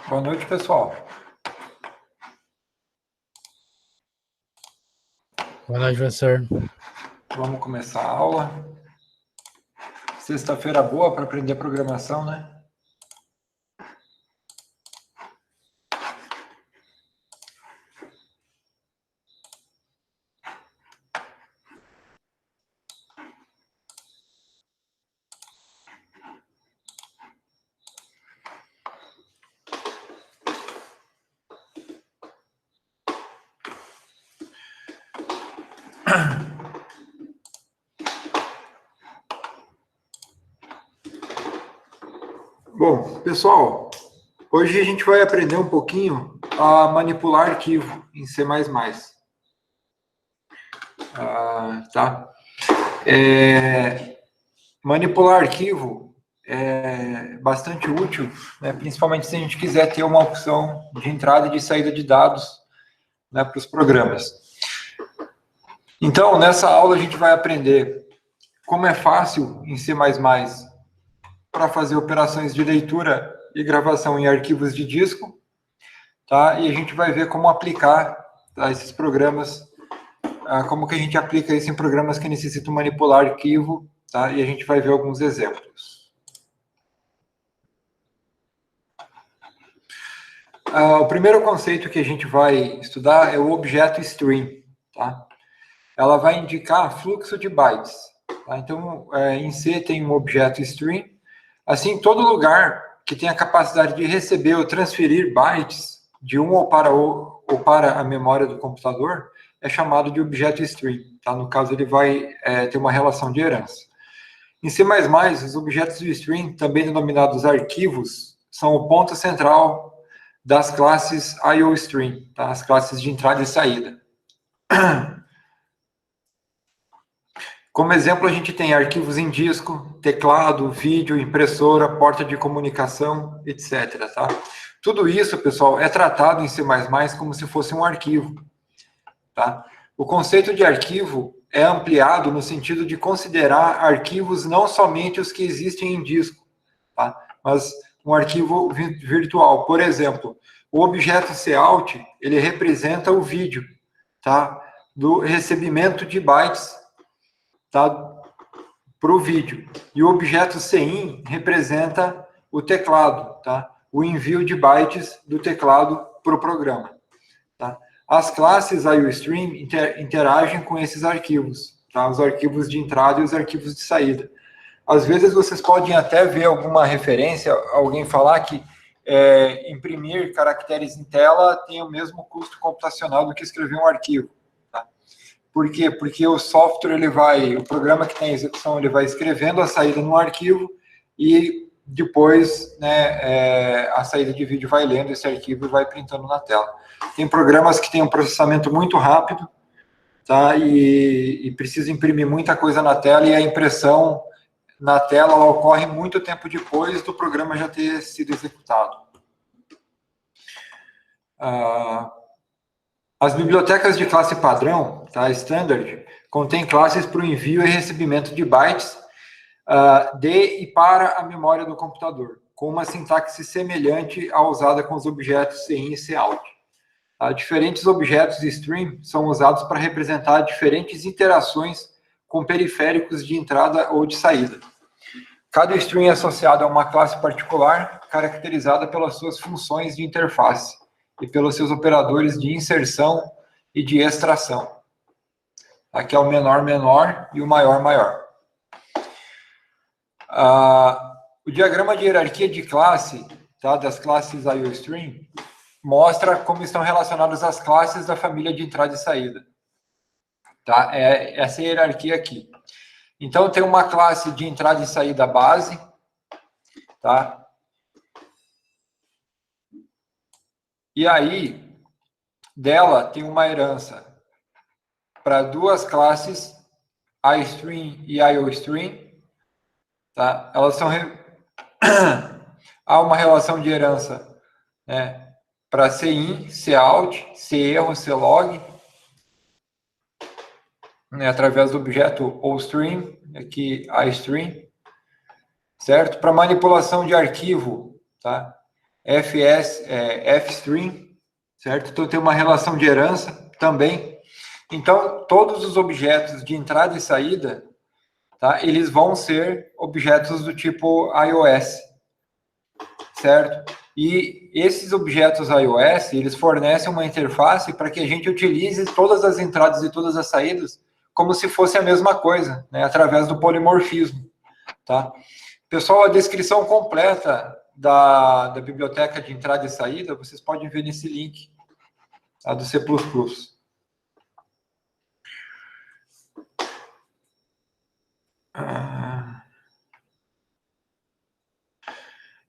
Boa noite, pessoal. Boa noite, professor. Vamos começar a aula. Sexta-feira boa para aprender programação, né? Bom, pessoal, hoje a gente vai aprender um pouquinho a manipular arquivo em C++. Tá? Manipular arquivo é bastante útil, né? Principalmente se a gente quiser ter uma opção de entrada e de saída de dados, né, para os programas. Então, nessa aula a gente vai aprender como é fácil em C++ para fazer operações de leitura e gravação em arquivos de disco, tá? E a gente vai ver como aplicar, tá, esses programas, como que a gente aplica isso em programas que necessitam manipular arquivo, tá? E a gente vai ver alguns exemplos. O primeiro conceito que a gente vai estudar é o objeto string, tá? Ela vai indicar fluxo de bytes, tá? Então, em C tem um objeto string. Assim, todo lugar que tem a capacidade de receber ou transferir bytes de um ou para a memória do computador é chamado de objeto string, tá? No caso, ele vai ter uma relação de herança. Em C++, os objetos de string, também denominados arquivos, são o ponto central das classes IOString, tá? As classes de entrada e saída. Como exemplo, a gente tem arquivos em disco, teclado, vídeo, impressora, porta de comunicação, etc. Tá? Tudo isso, pessoal, é tratado em C++ como se fosse um arquivo. Tá? O conceito de arquivo é ampliado no sentido de considerar arquivos não somente os que existem em disco, tá? Mas um arquivo virtual. Por exemplo, o objeto cout, ele representa o vídeo, tá? Do recebimento de bytes, tá, para o vídeo. E o objeto cin representa o teclado, tá? O envio de bytes do teclado para o programa. Tá? As classes IOStream interagem com esses arquivos, tá? Os arquivos de entrada e os arquivos de saída. Às vezes vocês podem até ver alguma referência, alguém falar que imprimir caracteres em tela tem o mesmo custo computacional do que escrever um arquivo. Por quê? Porque o software, o programa que tem a execução, ele vai escrevendo a saída no arquivo e depois, né, a saída de vídeo vai lendo esse arquivo e vai printando na tela. Tem programas que têm um processamento muito rápido, tá? E precisa imprimir muita coisa na tela, e a impressão na tela ela ocorre muito tempo depois do programa já ter sido executado. As bibliotecas de classe padrão, tá, standard, contêm classes para o envio e recebimento de bytes de e para a memória do computador, com uma sintaxe semelhante à usada com os objetos cin e cout. Diferentes objetos de string são usados para representar diferentes interações com periféricos de entrada ou de saída. Cada string é associado a uma classe particular, caracterizada pelas suas funções de interface e pelos seus operadores de inserção e de extração. Aqui é o menor, menor e o maior, maior. O diagrama de hierarquia de classe, tá, das classes IOStream, mostra como estão relacionadas as classes da família de entrada e saída. Tá? Essa é a hierarquia aqui. Então, tem uma classe de entrada e saída base, tá? E aí, dela tem uma herança para duas classes, iStream e IOStream, tá? Elas são há uma relação de herança, né, para cin, cout, cerro, clog, né, através do objeto allstream, aqui iStream, certo? Para manipulação de arquivo, tá? fstream, certo? Então tem uma relação de herança também. Então, todos os objetos de entrada e saída, tá? Eles vão ser objetos do tipo iOS, certo? E esses objetos iOS, eles fornecem uma interface para que a gente utilize todas as entradas e todas as saídas como se fosse a mesma coisa, né? Através do polimorfismo, tá? Pessoal, a descrição completa da biblioteca de entrada e saída, vocês podem ver nesse link, tá? Do C++.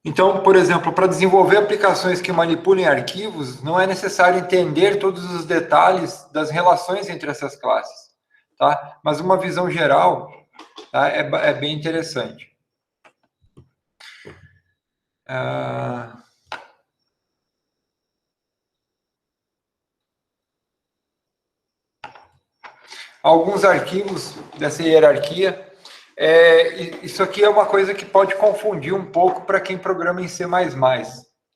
Então, por exemplo, para desenvolver aplicações que manipulem arquivos, não é necessário entender todos os detalhes das relações entre essas classes, tá? Mas uma visão geral, tá? É bem interessante. Alguns arquivos dessa hierarquia, isso aqui é uma coisa que pode confundir um pouco para quem programa em C++,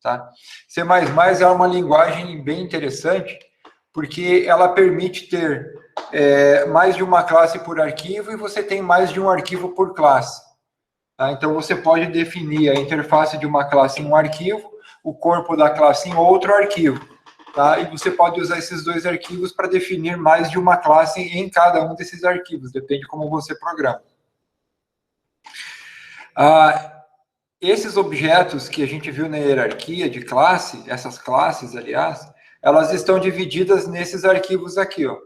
tá? C++ é uma linguagem bem interessante, porque ela permite ter mais de uma classe por arquivo e você tem mais de um arquivo por classe. Tá? Então, você pode definir a interface de uma classe em um arquivo, o corpo da classe em outro arquivo. Tá? E você pode usar esses dois arquivos para definir mais de uma classe em cada um desses arquivos, depende de como você programa. Esses objetos que a gente viu na hierarquia de classe, essas classes, aliás, elas estão divididas nesses arquivos aqui, ó,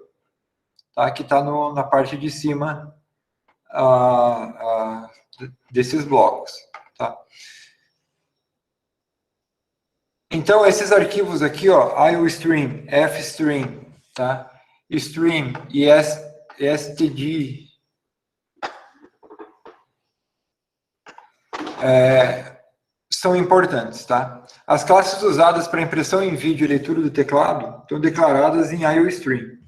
tá? Que está na parte de cima desses blocos. Tá? Então, esses arquivos aqui, ó, iostream, fstream, tá? Stream e std, são importantes, tá? As classes usadas para impressão em vídeo e leitura do teclado estão declaradas em iostream.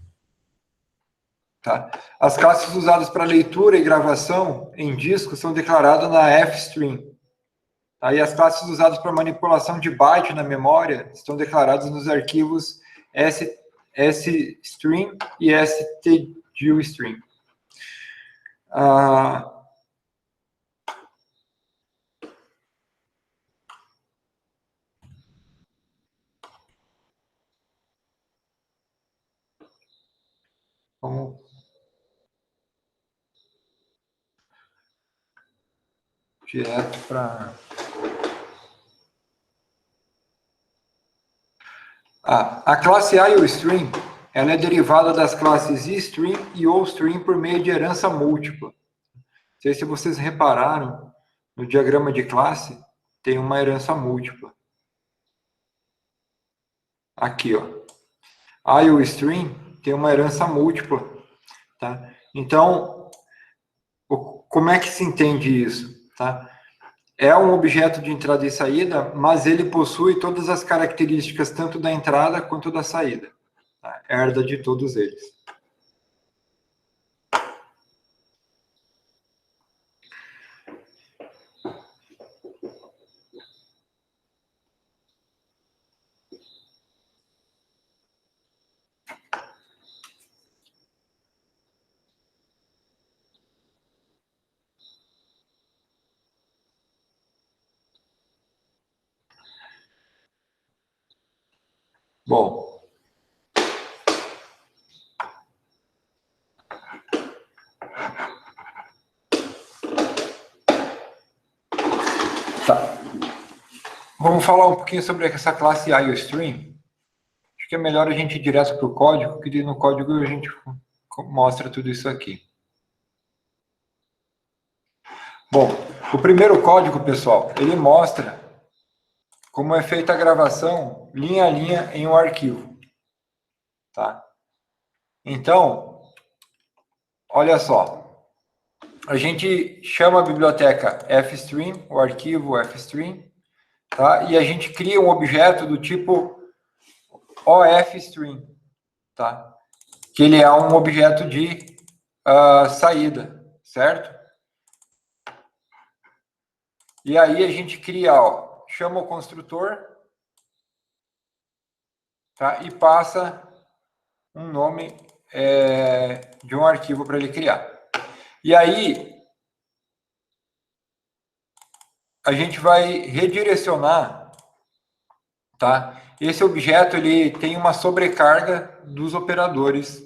Tá? As classes usadas para leitura e gravação em disco são declaradas na fstream. Tá? E as classes usadas para manipulação de byte na memória estão declaradas nos arquivos sstream e stdstream. Vamos direto para... a classe iostream, ela é derivada das classes eStream e OStream por meio de herança múltipla. Não sei se vocês repararam, no diagrama de classe, tem uma herança múltipla. Aqui, ó. iostream tem uma herança múltipla. Tá? Então, como é que se entende isso? Tá? É um objeto de entrada e saída, mas ele possui todas as características tanto da entrada quanto da saída. Tá? Herda de todos eles. Bom, tá. Vamos falar um pouquinho sobre essa classe iostream. Acho que é melhor a gente ir direto para o código, que no código a gente mostra tudo isso aqui. Bom, o primeiro código, pessoal, ele mostra como é feita a gravação linha a linha em um arquivo. Tá? Então, olha só. A gente chama a biblioteca fstream, o arquivo fstream, tá? E a gente cria um objeto do tipo ofstream, tá? Que ele é um objeto de saída, certo? E aí a gente cria, ó, chama o construtor tá? E passa um nome de um arquivo para ele criar. E aí, a gente vai redirecionar, tá? Esse objeto, ele tem uma sobrecarga dos operadores,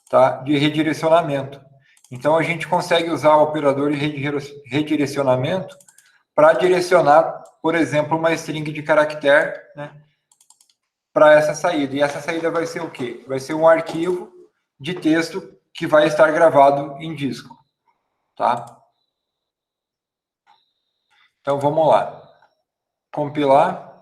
tá? De redirecionamento. Então, a gente consegue usar o operador de redirecionamento para direcionar, por exemplo, uma string de caractere, né? Para essa saída. E essa saída vai ser o quê? Vai ser um arquivo de texto que vai estar gravado em disco, tá? Então, vamos lá. Compilar.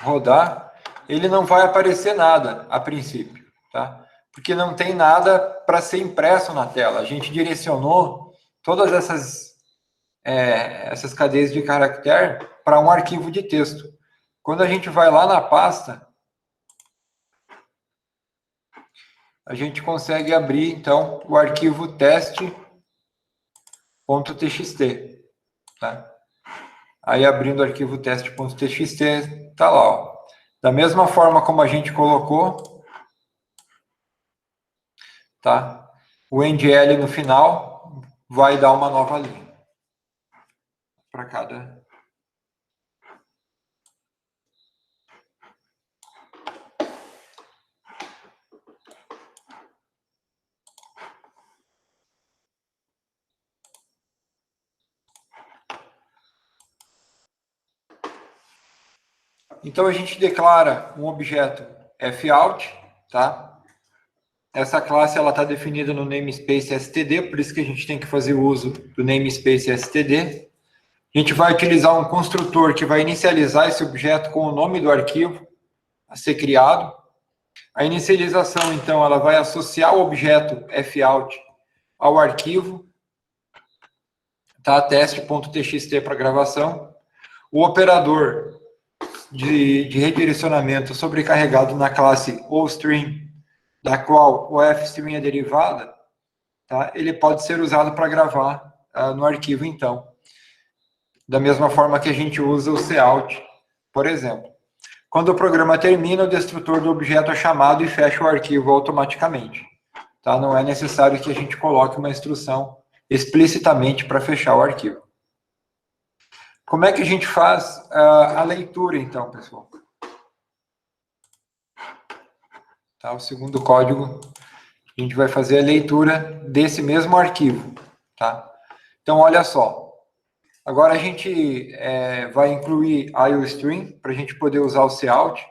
Rodar. Ele não vai aparecer nada a princípio, tá? Porque não tem nada para ser impresso na tela. A gente direcionou todas essas cadeias de caractere para um arquivo de texto. Quando a gente vai lá na pasta, a gente consegue abrir, então, o arquivo teste.txt, tá? Aí, abrindo o arquivo teste.txt, tá lá, ó. Da mesma forma como a gente colocou, tá? O endl no final vai dar uma nova linha para cada. Então, a gente declara um objeto fout, tá? Essa classe está definida no namespace std, por isso que a gente tem que fazer o uso do namespace std. A gente vai utilizar um construtor que vai inicializar esse objeto com o nome do arquivo a ser criado. A inicialização, então, ela vai associar o objeto fout ao arquivo, tá? Teste.txt para gravação. O operador de redirecionamento sobrecarregado na classe oString, da qual o fstring é derivada, tá? Ele pode ser usado para gravar no arquivo, então. Da mesma forma que a gente usa o cout, por exemplo. Quando o programa termina, o destrutor do objeto é chamado e fecha o arquivo automaticamente. Tá? Não é necessário que a gente coloque uma instrução explicitamente para fechar o arquivo. Como é que a gente faz a leitura, então, pessoal? Tá? O segundo código, a gente vai fazer a leitura desse mesmo arquivo. Tá? Então, olha só. Agora a gente vai incluir IOString para a gente poder usar o cout.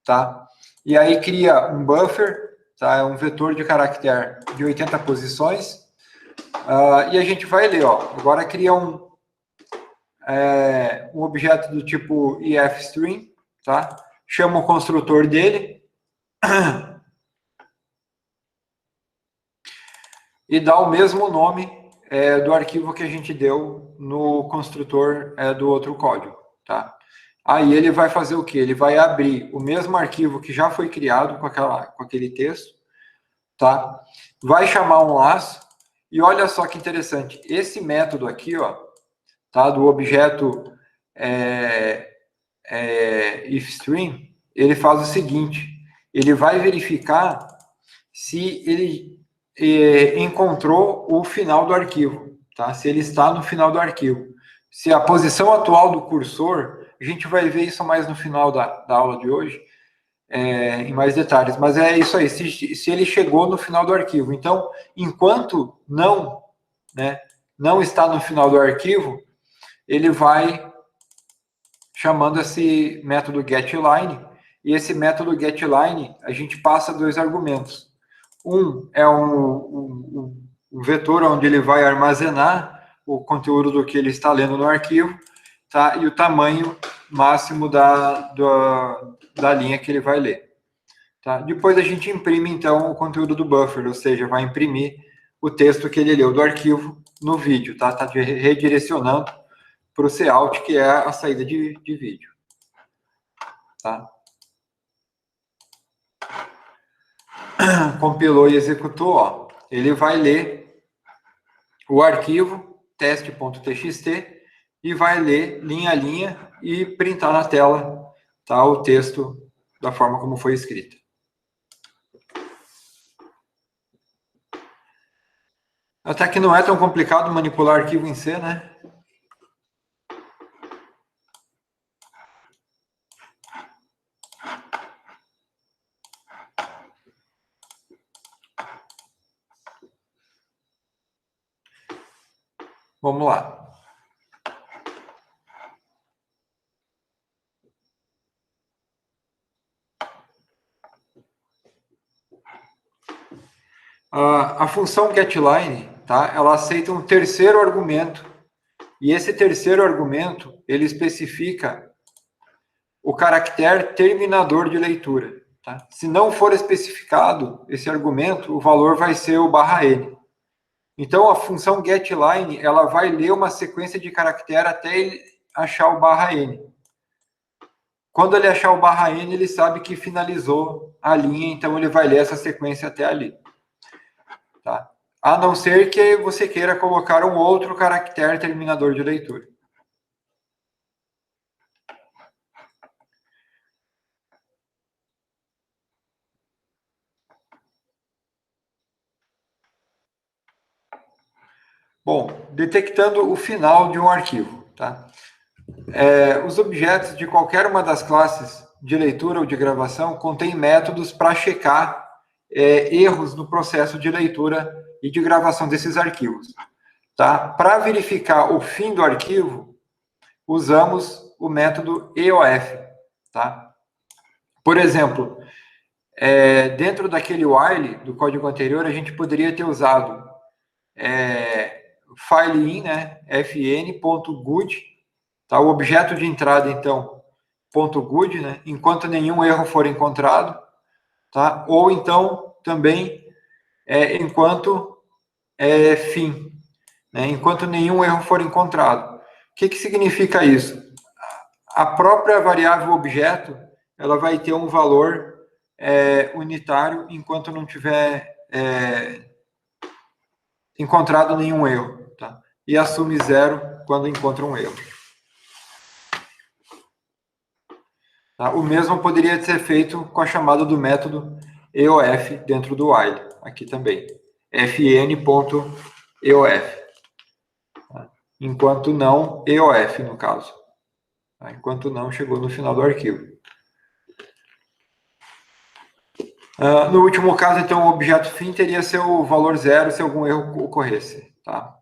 Tá? E aí cria um buffer, tá? É um vetor de caractere de 80 posições. E a gente vai ler, ó. Agora cria um objeto do tipo ifstring, tá? Chama o construtor dele e dá o mesmo nome do arquivo que a gente deu no construtor do outro código, tá? Aí ele vai fazer o quê? Ele vai abrir o mesmo arquivo que já foi criado com aquele texto, tá? Vai chamar um laço e olha só que interessante. Esse método aqui, ó, tá? Do objeto ifstring, ele faz o seguinte: ele vai verificar se ele encontrou o final do arquivo, tá? Se ele está no final do arquivo. Se a posição atual do cursor, a gente vai ver isso mais no final da aula de hoje, em mais detalhes, mas é isso aí, se ele chegou no final do arquivo. Então, enquanto não está no final do arquivo, ele vai chamando esse método getLine, e esse método getLine, a gente passa dois argumentos. Um é um vetor onde ele vai armazenar o conteúdo do que ele está lendo no arquivo, tá? E o tamanho máximo da linha que ele vai ler. Tá? Depois a gente imprime, então, o conteúdo do buffer, ou seja, vai imprimir o texto que ele leu do arquivo no vídeo, tá? Tá redirecionando para o cout, que é a saída de vídeo. Tá? Compilou e executou, ó. Ele vai ler o arquivo teste.txt e vai ler linha a linha e printar na tela tá, o texto da forma como foi escrito. Até que não é tão complicado manipular arquivo em C, né? Vamos lá. A função getLine, tá? Ela aceita um terceiro argumento, e esse terceiro argumento, ele especifica o caractere terminador de leitura. Tá? Se não for especificado esse argumento, o valor vai ser o /n. Então, a função getLine, ela vai ler uma sequência de caractere até ele achar o /n. Quando ele achar o /n, ele sabe que finalizou a linha, então ele vai ler essa sequência até ali. Tá? A não ser que você queira colocar um outro caractere terminador de leitura. Bom, detectando o final de um arquivo. Tá? Os objetos de qualquer uma das classes de leitura ou de gravação contêm métodos para checar erros no processo de leitura e de gravação desses arquivos. Tá? Para verificar o fim do arquivo, usamos o método EOF. Tá? Por exemplo, dentro daquele while do código anterior, a gente poderia ter usado fileIn, né, fn.good, tá? O objeto de entrada, então, .good, né, enquanto nenhum erro for encontrado, tá? Ou então, também, enquanto fim, né, enquanto nenhum erro for encontrado. O que significa isso? A própria variável objeto, ela vai ter um valor unitário enquanto não tiver encontrado nenhum erro, tá? E assume zero quando encontra um erro. Tá? O mesmo poderia ser feito com a chamada do método EOF dentro do while, aqui também. fn.eof. Tá? Enquanto não, EOF no caso. Tá? Enquanto não chegou no final do arquivo. No último caso, então, o objeto fim teria seu valor zero se algum erro ocorresse. Tá?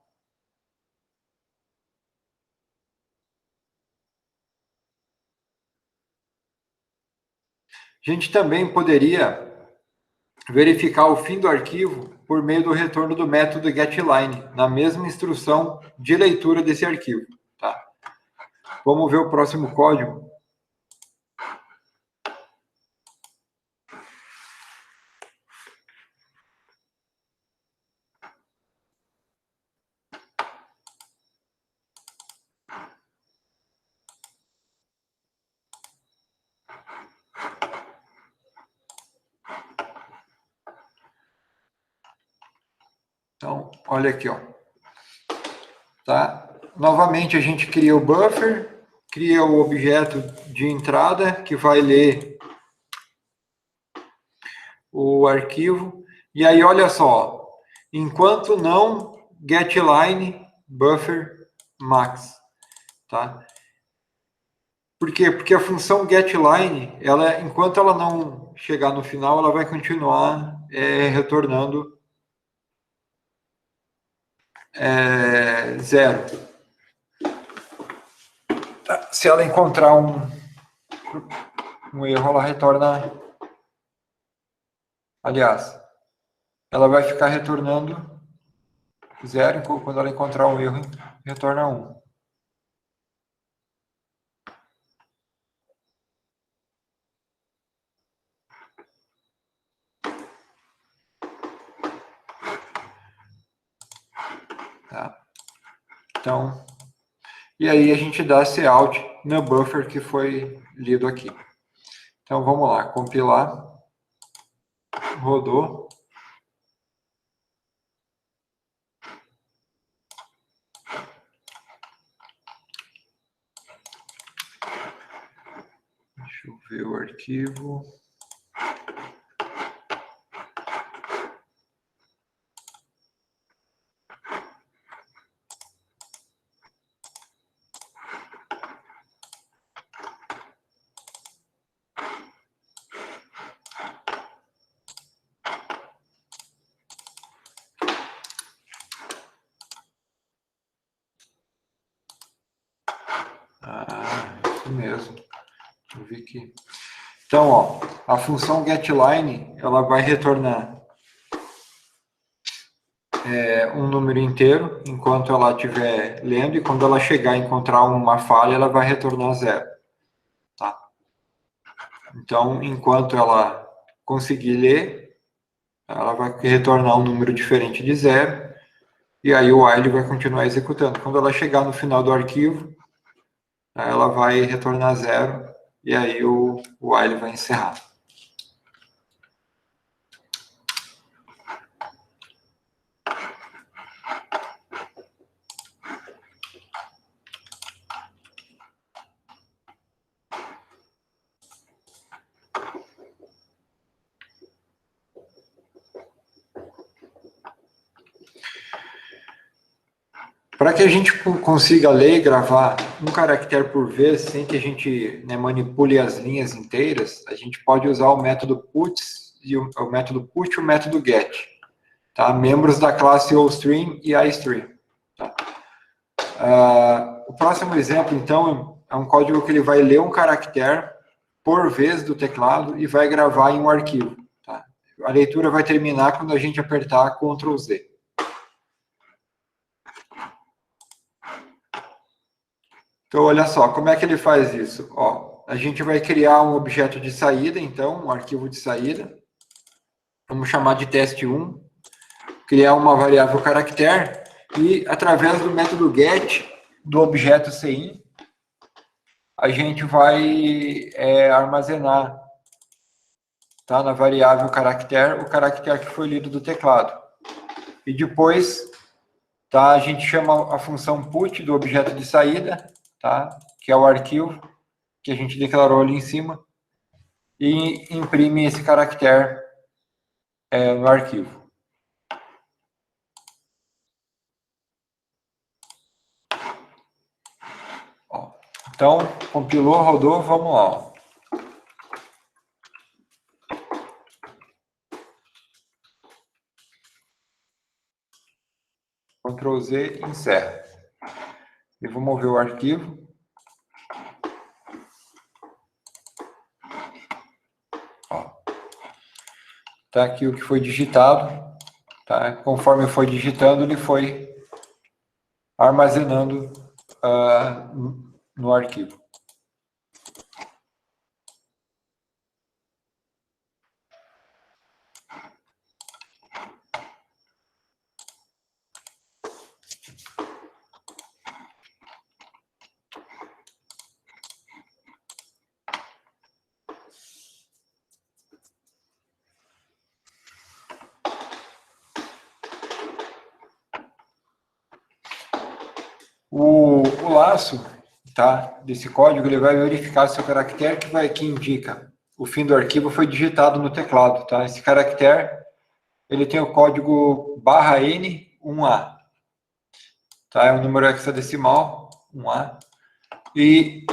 A gente também poderia verificar o fim do arquivo por meio do retorno do método getLine, na mesma instrução de leitura desse arquivo. Tá? Vamos ver o próximo código. Então, olha aqui, ó. Tá? Novamente, a gente cria o buffer, cria o objeto de entrada, que vai ler o arquivo. E aí, olha só, enquanto não getLine buffer max. Tá? Por quê? Porque a função getLine, enquanto ela não chegar no final, ela vai continuar retornando zero. Se ela encontrar um erro, ela retorna... Aliás, ela vai ficar retornando zero, quando ela encontrar um erro, retorna 1. Tá? Então, e aí a gente dá cout no buffer que foi lido aqui. Então, vamos lá, compilar, rodou. Deixa eu ver o arquivo. Isso mesmo. Eu vi que... Então, ó, a função getLine, ela vai retornar um número inteiro enquanto ela estiver lendo, e quando ela chegar a encontrar uma falha, ela vai retornar 0. Tá? Então, enquanto ela conseguir ler, ela vai retornar um número diferente de 0, e aí o while vai continuar executando. Quando ela chegar no final do arquivo, ela vai retornar 0, e aí o while vai encerrar. Para que a gente consiga ler e gravar um caractere por vez, sem que a gente manipule as linhas inteiras, a gente pode usar o método puts, o método put e o método get. Tá? Membros da classe OStream e iStream. Tá? O próximo exemplo, então, é um código que ele vai ler um caractere por vez do teclado e vai gravar em um arquivo. Tá? A leitura vai terminar quando a gente apertar Ctrl Z. Então, olha só, como é que ele faz isso? Ó, a gente vai criar um objeto de saída, então, um arquivo de saída. Vamos chamar de teste1. Criar uma variável caractere e, através do método get do objeto CIN, a gente vai armazenar, tá, na variável caractere o caractere que foi lido do teclado. E depois, tá, a gente chama a função put do objeto de saída, tá, que é o arquivo que a gente declarou ali em cima, e imprime esse caractere no arquivo. Ó, então, compilou, rodou, vamos lá. Ó. Ctrl Z, encerra. Eu vou mover o arquivo. Tá aqui o que foi digitado. Tá? Conforme foi digitando, ele foi armazenando no arquivo. O laço, tá, desse código, ele vai verificar se o caractere que indica o fim do arquivo foi digitado no teclado. Tá? Esse caractere, ele tem o código /N1A. Tá? É um número hexadecimal, 1A. E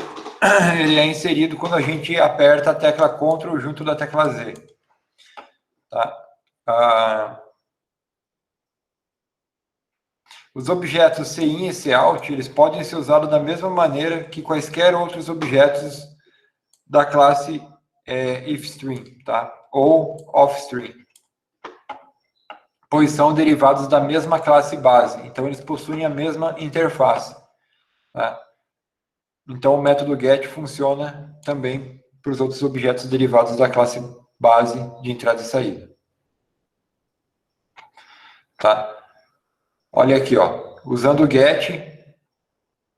ele é inserido quando a gente aperta a tecla Ctrl junto da tecla Z. Tá? Os objetos CIN e COUT, eles podem ser usados da mesma maneira que quaisquer outros objetos da classe ifstream, tá? Ou offstream, pois são derivados da mesma classe base, então eles possuem a mesma interface. Tá? Então o método get funciona também para os outros objetos derivados da classe base de entrada e saída. Tá? Olha aqui, ó, usando o get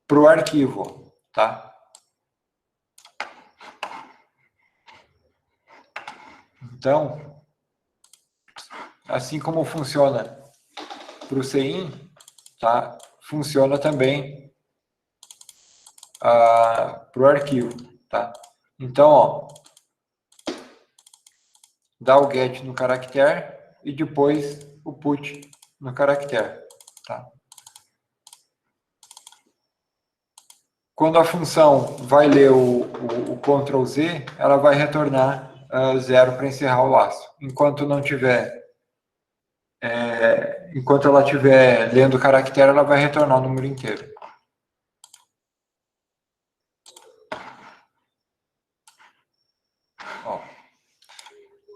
para o arquivo, tá? Então, assim como funciona para o CIN, tá? Funciona também para o arquivo. Tá? Então, ó, dá o get no caractere e depois o put no caractere, tá? Quando a função vai ler o Ctrl Z, ela vai retornar 0 para encerrar o laço. Enquanto ela estiver lendo o caractere, ela vai retornar o número inteiro. Ó,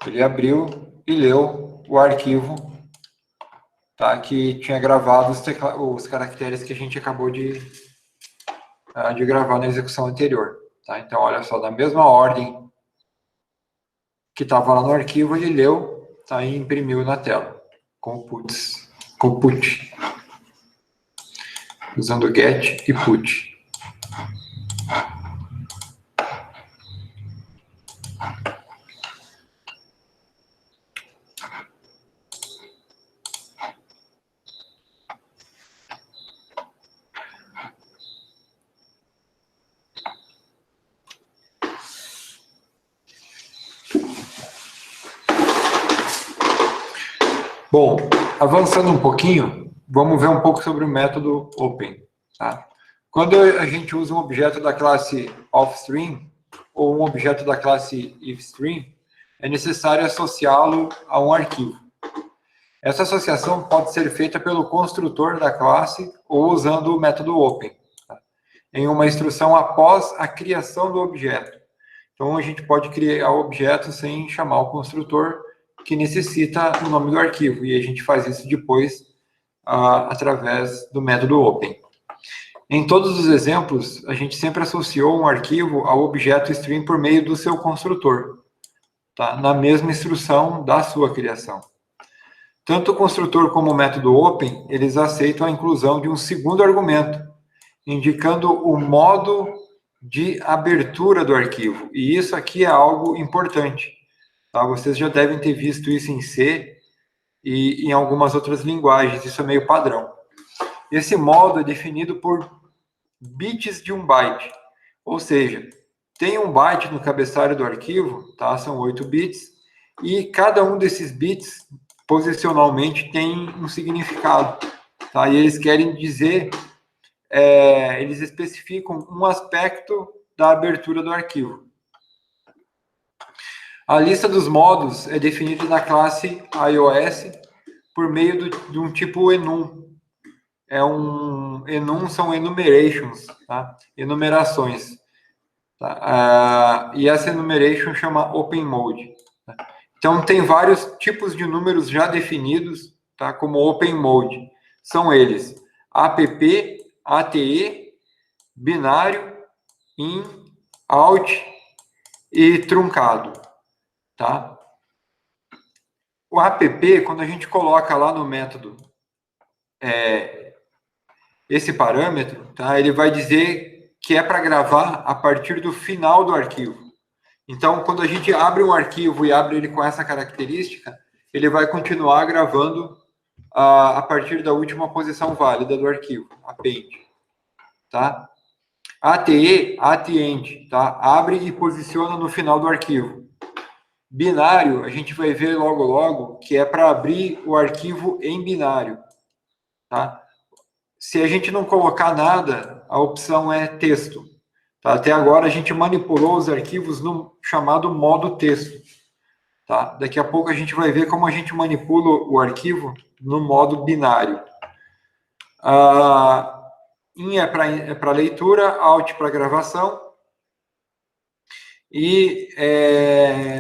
ele abriu e leu o arquivo, tá, que tinha gravado os caracteres que a gente acabou de gravar na execução anterior. Tá? Então, olha só, na mesma ordem que estava lá no arquivo, ele leu, tá, e imprimiu na tela, com put, usando get e put. Bom, avançando um pouquinho, vamos ver um pouco sobre o método open. Tá? Quando a gente usa um objeto da classe offString ou um objeto da classe ifString, é necessário associá-lo a um arquivo. Essa associação pode ser feita pelo construtor da classe ou usando o método open, tá? Em uma instrução após a criação do objeto. Então, a gente pode criar o objeto sem chamar o construtor, que necessita o nome do arquivo, e a gente faz isso depois através do método open. Em todos os exemplos, a gente sempre associou um arquivo ao objeto string por meio do seu construtor, tá? Na mesma instrução da sua criação. Tanto o construtor como o método open, eles aceitam a inclusão de um segundo argumento, indicando o modo de abertura do arquivo. E isso aqui é algo importante. Tá? Vocês já devem ter visto isso em C e em algumas outras linguagens, isso é meio padrão. Esse modo é definido por bits de 1 byte, ou seja, tem 1 byte no cabeçalho do arquivo, tá? São 8 bits, e cada um desses bits, posicionalmente, tem um significado. Tá? E eles querem dizer, eles especificam um aspecto da abertura do arquivo. A lista dos modos é definida na classe iOS por meio de um tipo enum. Enum são enumerations, tá? Enumerações. Tá? E essa enumeration chama open mode. Tá? Então, tem vários tipos de números já definidos, tá? Como open mode. São eles app, ATE, binário, in, out e truncado. Tá? O app, quando a gente coloca lá no método esse parâmetro, tá? Ele vai dizer que é para gravar a partir do final do arquivo. Então, quando a gente abre um arquivo e abre ele com essa característica, ele vai continuar gravando a partir da última posição válida do arquivo, append. Tá? ATE, ATEnd, tá? Abre e posiciona no final do arquivo. Binário, a gente vai ver logo logo que é para abrir o arquivo em binário. Tá? Se a gente não colocar nada, a opção é texto. Tá? Até agora a gente manipulou os arquivos no chamado modo texto. Tá? Daqui a pouco a gente vai ver como a gente manipula o arquivo no modo binário. In é para leitura, out para gravação. E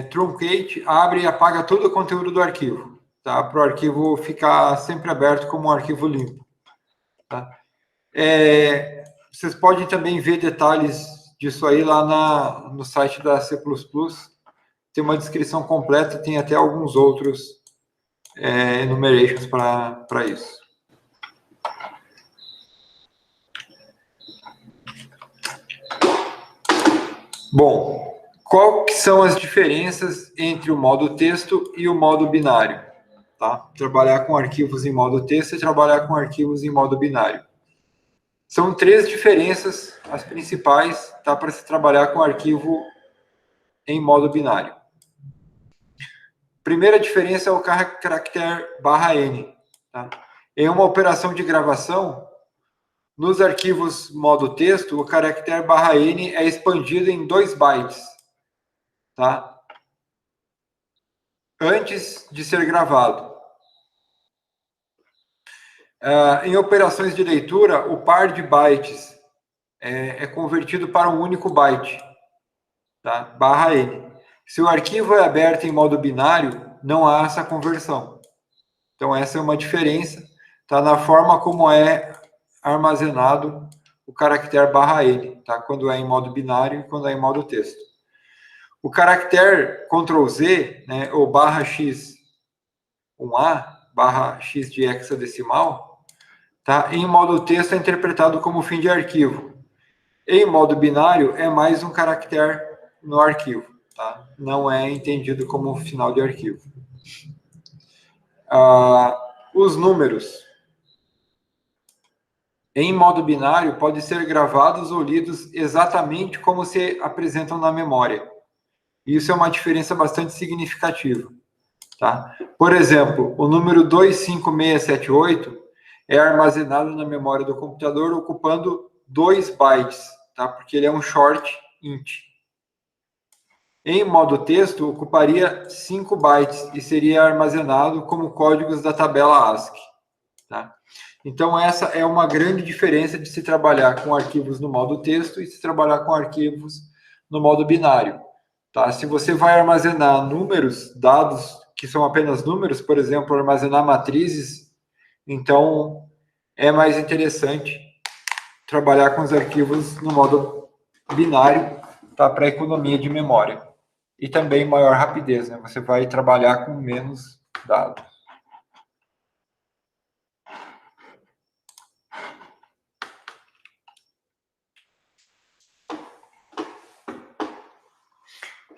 truncate abre e apaga todo o conteúdo do arquivo, tá? Para o arquivo ficar sempre aberto como um arquivo limpo. Tá? Vocês podem também ver detalhes disso aí lá no site da C++. Tem uma descrição completa, tem até alguns outros enumerations para isso. Bom, qual que são as diferenças entre o modo texto e o modo binário? Tá? Trabalhar com arquivos em modo texto e trabalhar com arquivos em modo binário. São 3 diferenças, as principais, tá, para se trabalhar com arquivo em modo binário. Primeira diferença é o caractere /n. Tá? Em uma operação de gravação, nos arquivos modo texto, o caractere /n é expandido em 2 bytes, tá? Antes de ser gravado. Em operações de leitura, o par de bytes é convertido para um único byte, tá? /n. Se o arquivo é aberto em modo binário, não há essa conversão. Então, essa é uma diferença, tá? Na forma como é armazenado o caractere /n, tá? Quando é em modo binário e quando é em modo texto. O caractere Ctrl+Z, né, ou /x1a, /x de hexadecimal, tá? Em modo texto é interpretado como fim de arquivo. Em modo binário é mais um caractere no arquivo, tá? Não é entendido como final de arquivo. Os números em modo binário podem ser gravados ou lidos exatamente como se apresentam na memória. Isso é uma diferença bastante significativa. Tá? Por exemplo, o número 25678 é armazenado na memória do computador ocupando 2 bytes, tá? Porque ele é um short int. Em modo texto, ocuparia 5 bytes e seria armazenado como códigos da tabela ASCII. Tá? Então, essa é uma grande diferença de se trabalhar com arquivos no modo texto e se trabalhar com arquivos no modo binário. Tá? Se você vai armazenar números, dados que são apenas números, por exemplo, armazenar matrizes, então é mais interessante trabalhar com os arquivos no modo binário, tá? Para economia de memória. E também maior rapidez, né? Você vai trabalhar com menos dados.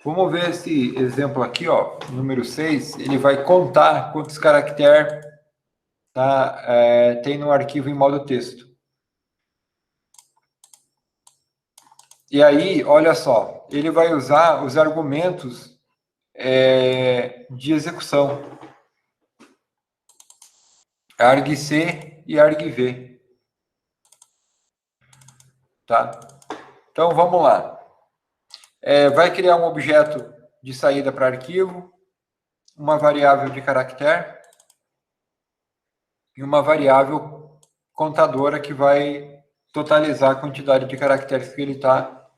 Vamos ver esse exemplo aqui, ó, número 6, ele vai contar quantos caracteres, tá, tem no arquivo em modo texto. E aí, olha só, ele vai usar os argumentos de execução, argc e argv. Tá? Então, vamos lá. Vai criar um objeto de saída para arquivo, uma variável de caractere e uma variável contadora que vai totalizar a quantidade de caracteres que ele está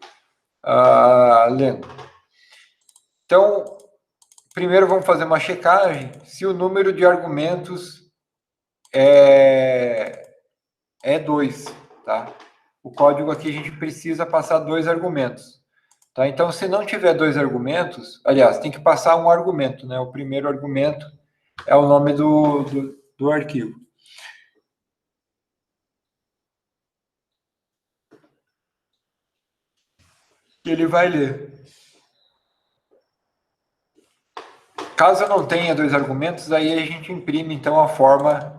lendo. Então, primeiro vamos fazer uma checagem se o número de argumentos é 2, tá? O código aqui a gente precisa passar 2 argumentos. Tá? Então, se não tiver 2 argumentos, aliás, tem que passar um argumento, né? O primeiro argumento é o nome do arquivo. Ele vai ler. Caso não tenha 2 argumentos, aí a gente imprime, então, a forma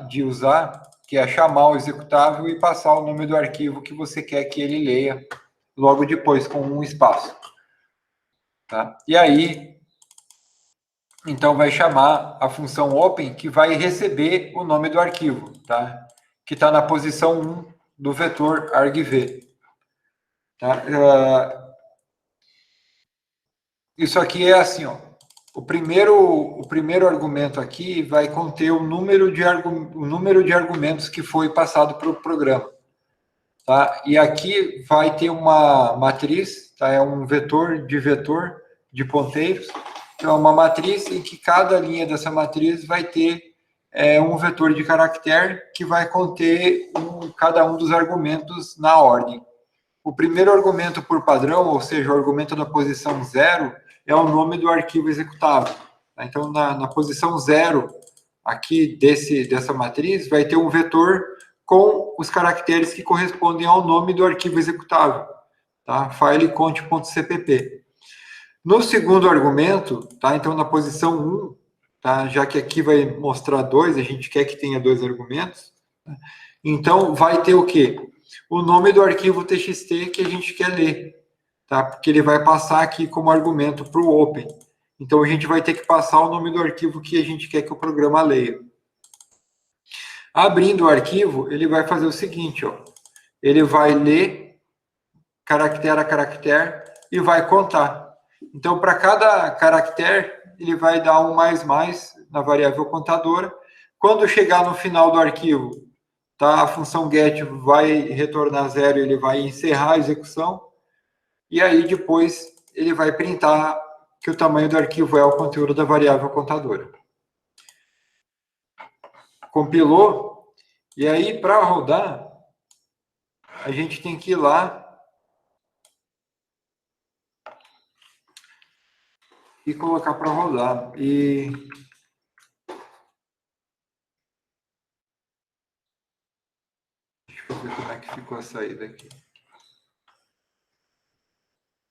de usar, que é chamar o executável e passar o nome do arquivo que você quer que ele leia logo depois, com um espaço. Tá? E aí, então, vai chamar a função open, que vai receber o nome do arquivo, tá? Que está na posição 1 do vetor argv. Tá? Isso aqui é assim, ó. O primeiro argumento aqui vai conter o número de argumentos que foi passado para o programa. Tá? E aqui vai ter uma matriz, tá? É um vetor de ponteiros. Então, é uma matriz em que cada linha dessa matriz vai ter um vetor de caractere que vai conter cada um dos argumentos na ordem. O primeiro argumento por padrão, ou seja, o argumento da posição 0, é o nome do arquivo executável. Tá? Então, na posição 0 aqui dessa matriz, vai ter um vetor com os caracteres que correspondem ao nome do arquivo executável. Tá? Filecont.cpp. No segundo argumento, tá? Então, na posição 1, tá? Já que aqui vai mostrar 2, a gente quer que tenha 2 argumentos. Tá? Então, vai ter o quê? O nome do arquivo txt que a gente quer ler, tá? Porque ele vai passar aqui como argumento para o open. Então, a gente vai ter que passar o nome do arquivo que a gente quer que o programa leia. Abrindo o arquivo, ele vai fazer o seguinte, ó. Ele vai ler caractere a caractere e vai contar. Então, para cada caractere, ele vai dar um mais na variável contadora. Quando chegar no final do arquivo, tá, a função get vai retornar 0, ele vai encerrar a execução. E aí, depois, ele vai printar que o tamanho do arquivo é o conteúdo da variável contadora. Compilou. E aí, para rodar, a gente tem que ir lá e colocar para rodar. E deixa eu ver como é que ficou a saída aqui.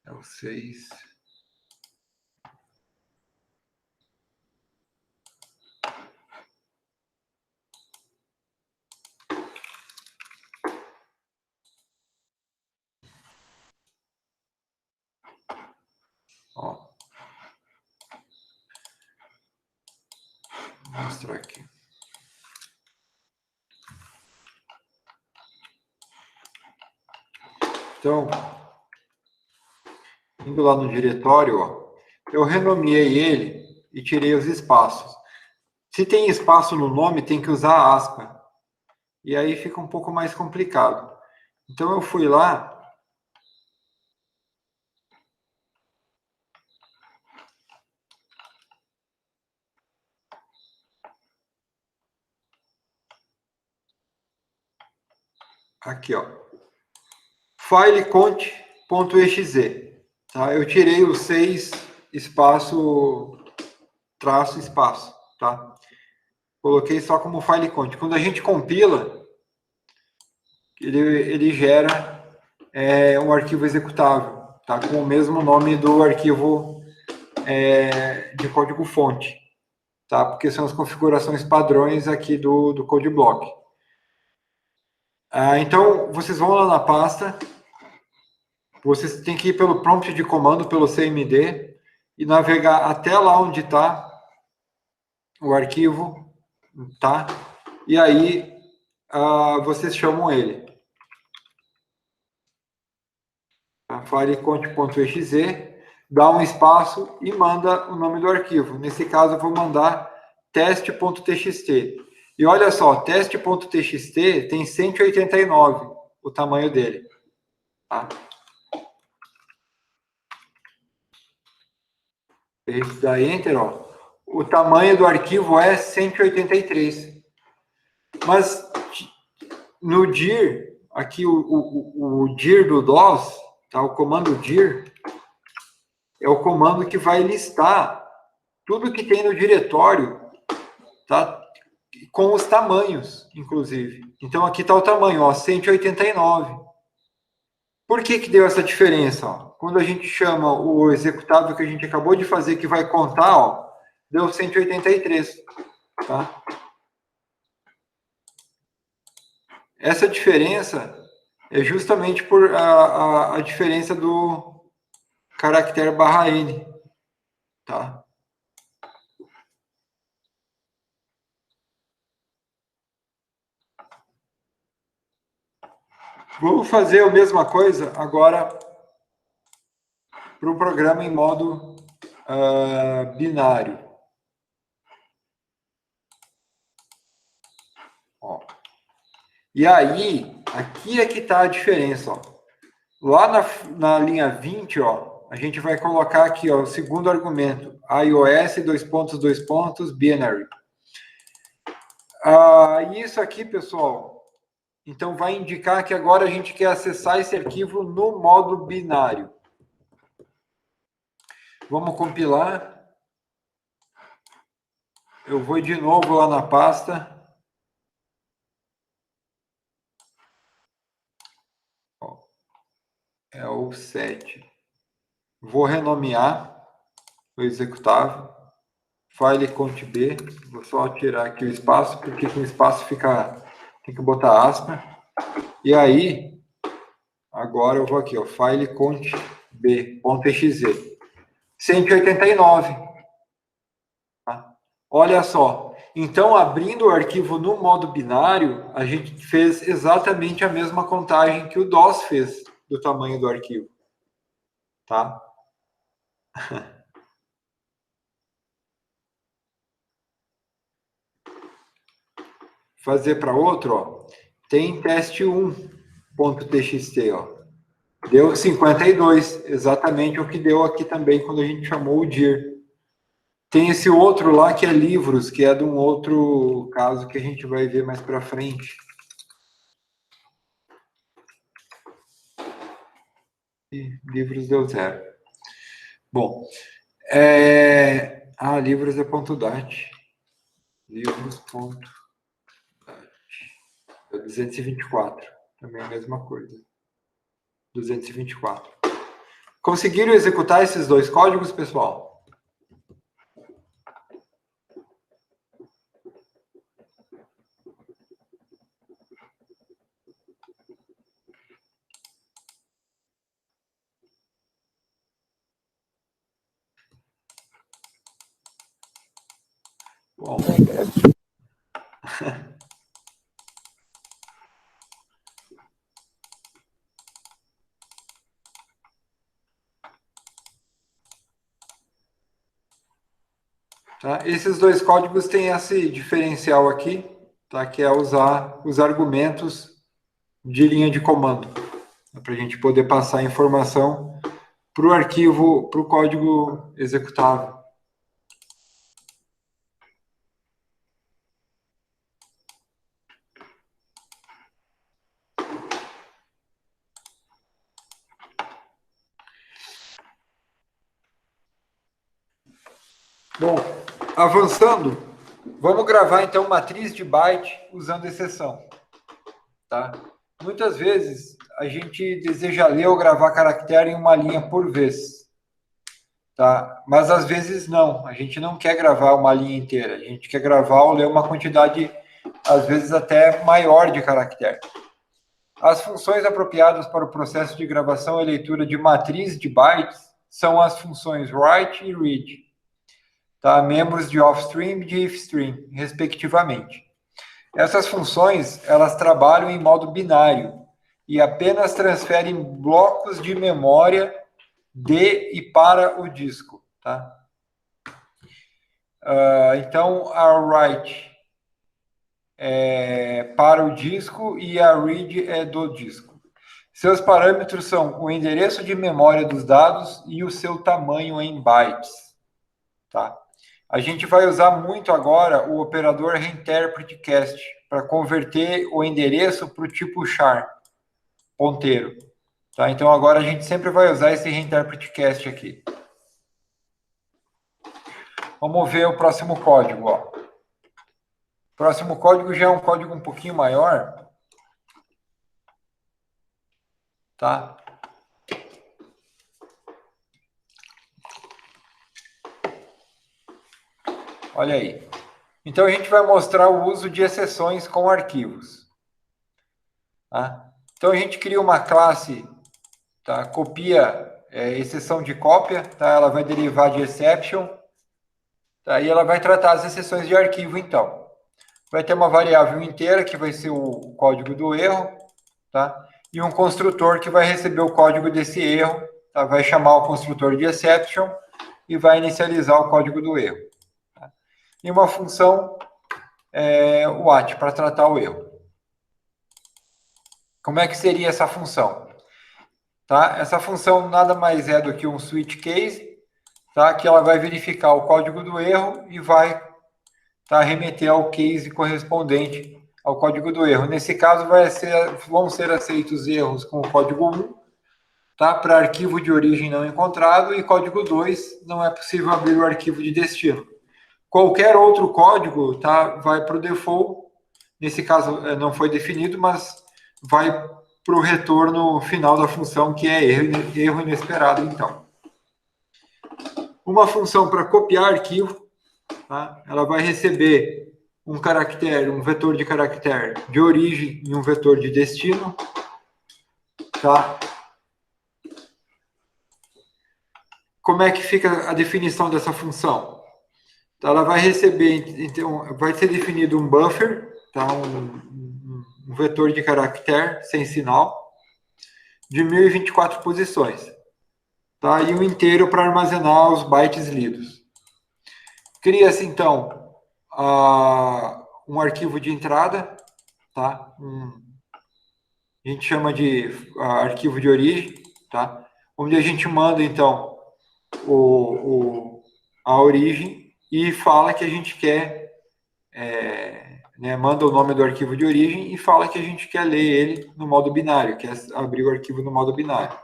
É o 6. Ó. Vou mostrar aqui. Então, indo lá no diretório, ó, eu renomeei ele e tirei os espaços. Se tem espaço no nome, tem que usar aspa. E aí fica um pouco mais complicado. Então, eu fui lá. Aqui, ó. fileconte.exe. Tá? Eu tirei o 6 espaço, traço, espaço. Tá? Coloquei só como fileconte. Quando a gente compila, ele gera um arquivo executável, tá? Com o mesmo nome do arquivo de código-fonte, tá? Porque são as configurações padrões aqui do CodeBlock. Então, vocês vão lá na pasta, vocês têm que ir pelo prompt de comando, pelo CMD, e navegar até lá onde está o arquivo, tá? E aí, vocês chamam ele. fileconte.exe, dá um espaço e manda o nome do arquivo. Nesse caso, eu vou mandar teste.txt. E olha só, teste.txt tem 189, o tamanho dele. Tá? Esse da Enter, ó, o tamanho do arquivo é 183. Mas no dir, aqui o dir do DOS, tá? O comando dir é o comando que vai listar tudo que tem no diretório, tá? Com os tamanhos, inclusive. Então, aqui está o tamanho, ó, 189. Por que deu essa diferença? Ó? Quando a gente chama o executável que a gente acabou de fazer, que vai contar, ó, deu 183. Tá? Essa diferença é justamente por a diferença do caractere /n. Tá? Vamos fazer a mesma coisa agora para o programa em modo binário. Ó. E aí, aqui é que está a diferença. Ó. Lá na linha 20, ó, a gente vai colocar aqui ó, o segundo argumento, iOS, binary. Isso aqui, pessoal, então vai indicar que agora a gente quer acessar esse arquivo no modo binário. Vamos compilar. Eu vou de novo lá na pasta. É o 7. Vou renomear o executável. fileconte.b. Vou só tirar aqui o espaço, porque com espaço fica... Tem que botar aspa. E aí, agora eu vou aqui, ó, fileconte.b.exe. 189. Olha só, então abrindo o arquivo no modo binário, a gente fez exatamente a mesma contagem que o DOS fez do tamanho do arquivo, tá? Fazer para outro, ó, tem teste1.txt, ó. Deu 52, exatamente o que deu aqui também quando a gente chamou o dir. Tem esse outro lá que é livros, que é de um outro caso que a gente vai ver mais para frente. E livros deu 0. Bom, livros é ponto .dat. Livros ponto .dat. É 224. Também é a mesma coisa. 224. Conseguiram executar esses dois códigos, pessoal? Bom. Tá? Esses dois códigos têm esse diferencial aqui, tá? Que é usar os argumentos de linha de comando, para a gente poder passar a informação para o arquivo, para o código executável. Bom, avançando, vamos gravar então matriz de byte usando exceção. Tá? Muitas vezes a gente deseja ler ou gravar caractere em uma linha por vez. Tá? Mas às vezes não, a gente não quer gravar uma linha inteira, a gente quer gravar ou ler uma quantidade, às vezes até maior de caractere. As funções apropriadas para o processo de gravação e leitura de matriz de bytes são as funções write e read. Tá? Membros de offstream e de ifstream, respectivamente. Essas funções, elas trabalham em modo binário e apenas transferem blocos de memória de e para o disco. Tá? Então, a write é para o disco e a read é do disco. Seus parâmetros são o endereço de memória dos dados e o seu tamanho em bytes. Tá? A gente vai usar muito agora o operador reinterpretCast para converter o endereço para o tipo char, ponteiro. Tá? Então, agora a gente sempre vai usar esse reinterpretCast aqui. Vamos ver o próximo código. Ó. O próximo código já é um código um pouquinho maior. Tá? Olha aí. Então, a gente vai mostrar o uso de exceções com arquivos. Tá? Então, a gente cria uma classe, tá? Copia exceção de cópia, tá? Ela vai derivar de exception, tá? E ela vai tratar as exceções de arquivo, então. Vai ter uma variável inteira, que vai ser o código do erro, tá? E um construtor que vai receber o código desse erro, tá? Vai chamar o construtor de exception e vai inicializar o código do erro. Tá? E uma função, what, para tratar o erro. Como é que seria essa função? Tá? Essa função nada mais é do que um switch case, tá? Que ela vai verificar o código do erro e vai remeter ao case correspondente ao código do erro. Nesse caso, vão ser aceitos erros com o código 1, tá? Para arquivo de origem não encontrado, e código 2, não é possível abrir o arquivo de destino. Qualquer outro código, tá? Vai para o default, nesse caso não foi definido, mas vai para o retorno final da função, que é erro inesperado, então. Uma função para copiar arquivo, tá? Ela vai receber um caractere, um vetor de caractere de origem e um vetor de destino. Tá? Como é que fica a definição dessa função? Então, ela vai receber, então, vai ser definido um buffer, tá? Um vetor de caractere sem sinal, de 1024 posições, tá? E um inteiro para armazenar os bytes lidos. Cria-se, então, um arquivo de entrada, tá? A gente chama de arquivo de origem, tá? Onde a gente manda, então, a origem e fala que a gente quer, né, manda o nome do arquivo de origem e fala que a gente quer ler ele no modo binário, quer abrir o arquivo no modo binário.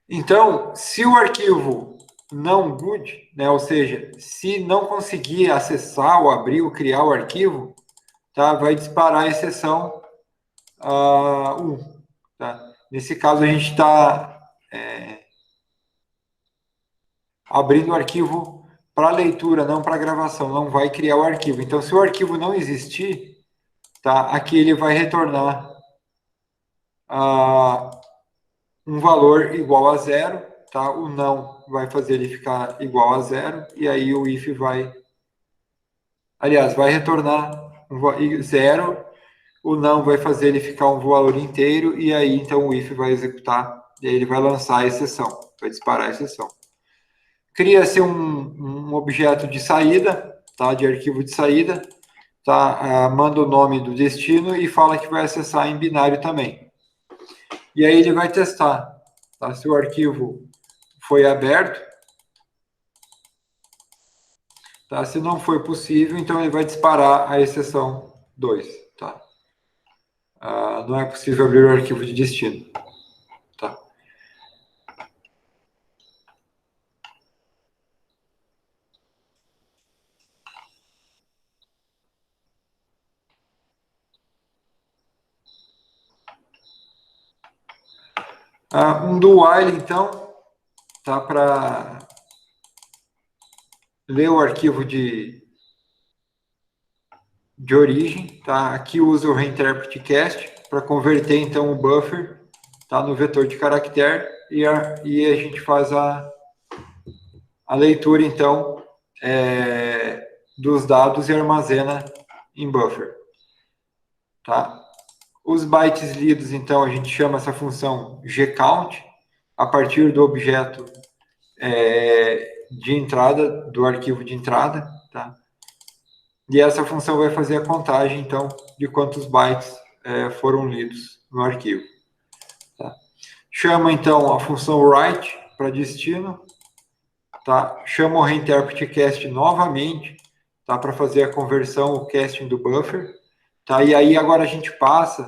Então, se o arquivo não good, né, ou seja, se não conseguir acessar ou abrir ou criar o arquivo, tá, vai disparar a exceção 1. Tá? Nesse caso, a gente está abrindo o arquivo para leitura, não para gravação, não vai criar o arquivo. Então, se o arquivo não existir, tá, aqui ele vai retornar um valor igual a 0, tá? O não vai fazer ele ficar igual a 0, e aí o if vai... Aliás, vai retornar 0, o não vai fazer ele ficar um valor inteiro, e aí então o if vai executar, e aí ele vai lançar a exceção, vai disparar a exceção. Cria-se um objeto de saída, tá? De arquivo de saída, tá? Manda o nome do destino e fala que vai acessar em binário também. E aí ele vai testar, tá? Se o arquivo foi aberto, tá? Se não foi possível, então ele vai disparar a exceção 2, tá? Não é possível abrir o arquivo de destino, tá? Um do while, então, tá? Para ler o arquivo de origem, tá? Aqui usa o reinterpret cast para converter então o buffer, tá, no vetor de caractere e a gente faz a leitura então dos dados e armazena em buffer, tá? Os bytes lidos, então, a gente chama essa função gcount a partir do objeto de entrada, do arquivo de entrada, tá? E essa função vai fazer a contagem, então, de quantos bytes foram lidos no arquivo. Tá? Chama, então, a função write para destino. Tá? Chama o reinterpret cast novamente, tá? Para fazer a conversão, o casting do buffer. Tá? E aí, agora a gente passa,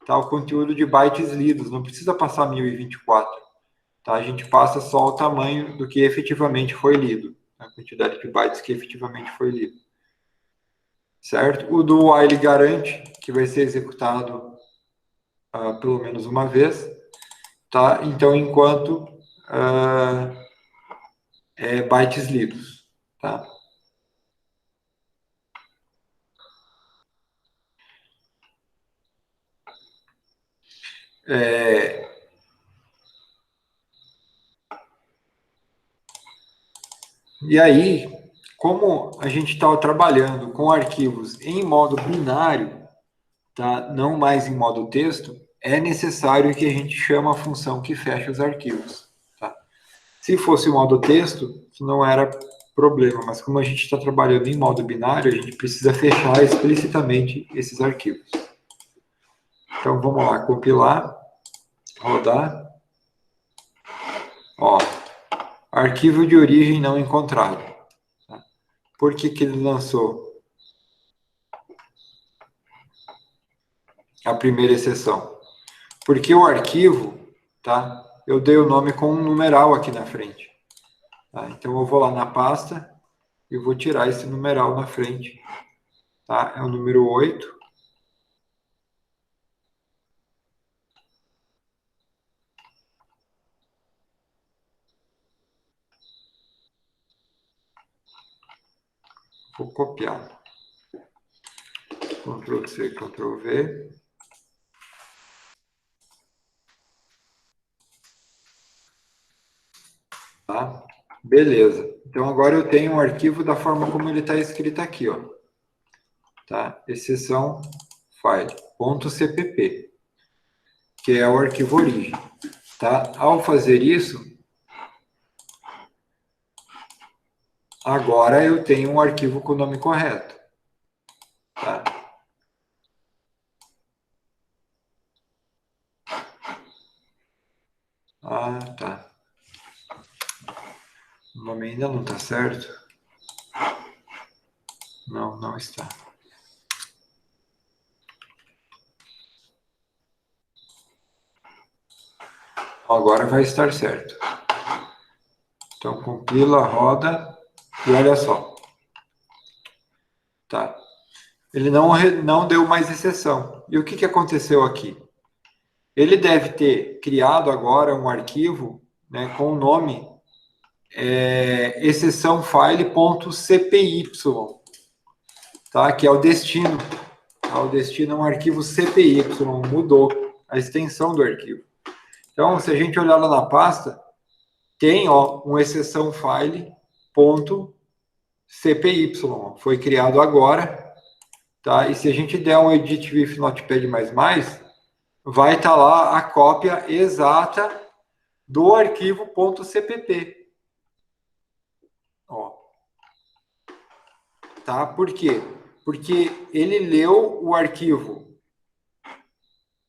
tá, o conteúdo de bytes lidos. Não precisa passar 1024. Tá? A gente passa só o tamanho do que efetivamente foi lido. A quantidade de bytes que efetivamente foi lido. Certo? O do while garante que vai ser executado pelo menos uma vez, tá? Então, enquanto bytes lidos, tá? E aí, como a gente está trabalhando com arquivos em modo binário, tá? Não mais em modo texto, é necessário que a gente chame a função que fecha os arquivos. Tá? Se fosse modo texto, isso não era problema, mas como a gente está trabalhando em modo binário, a gente precisa fechar explicitamente esses arquivos. Então, vamos lá, compilar, rodar. Ó, arquivo de origem não encontrado. Tá? Por que ele lançou a primeira exceção? Porque o arquivo, tá? Eu dei o nome com um numeral aqui na frente. Tá? Então, eu vou lá na pasta e vou tirar esse numeral na frente. Tá? É o número 8. Vou copiar. Ctrl+C, Ctrl+V. Tá? Beleza. Então, agora eu tenho um arquivo da forma como ele está escrito aqui, ó. Tá? Exceção file, .cpp, que é o arquivo origem. Tá? Ao fazer isso, agora eu tenho um arquivo com o nome correto. Tá? Ah, tá. O nome ainda não está certo. Não, não está. Agora vai estar certo. Então, compila, roda e olha só. Tá? Ele não deu mais exceção. E o que aconteceu aqui? Ele deve ter criado agora um arquivo, né, com o nome exceção file.cpy, tá? Que é o destino. Tá? O destino é um arquivo CPY, mudou a extensão do arquivo. Então, se a gente olhar lá na pasta, tem um exceção file.cpy, foi criado agora, tá? E se a gente der um edit with notepad++, vai estar lá a cópia exata do arquivo .cpp. Ó. Tá? Por quê? Porque ele leu o arquivo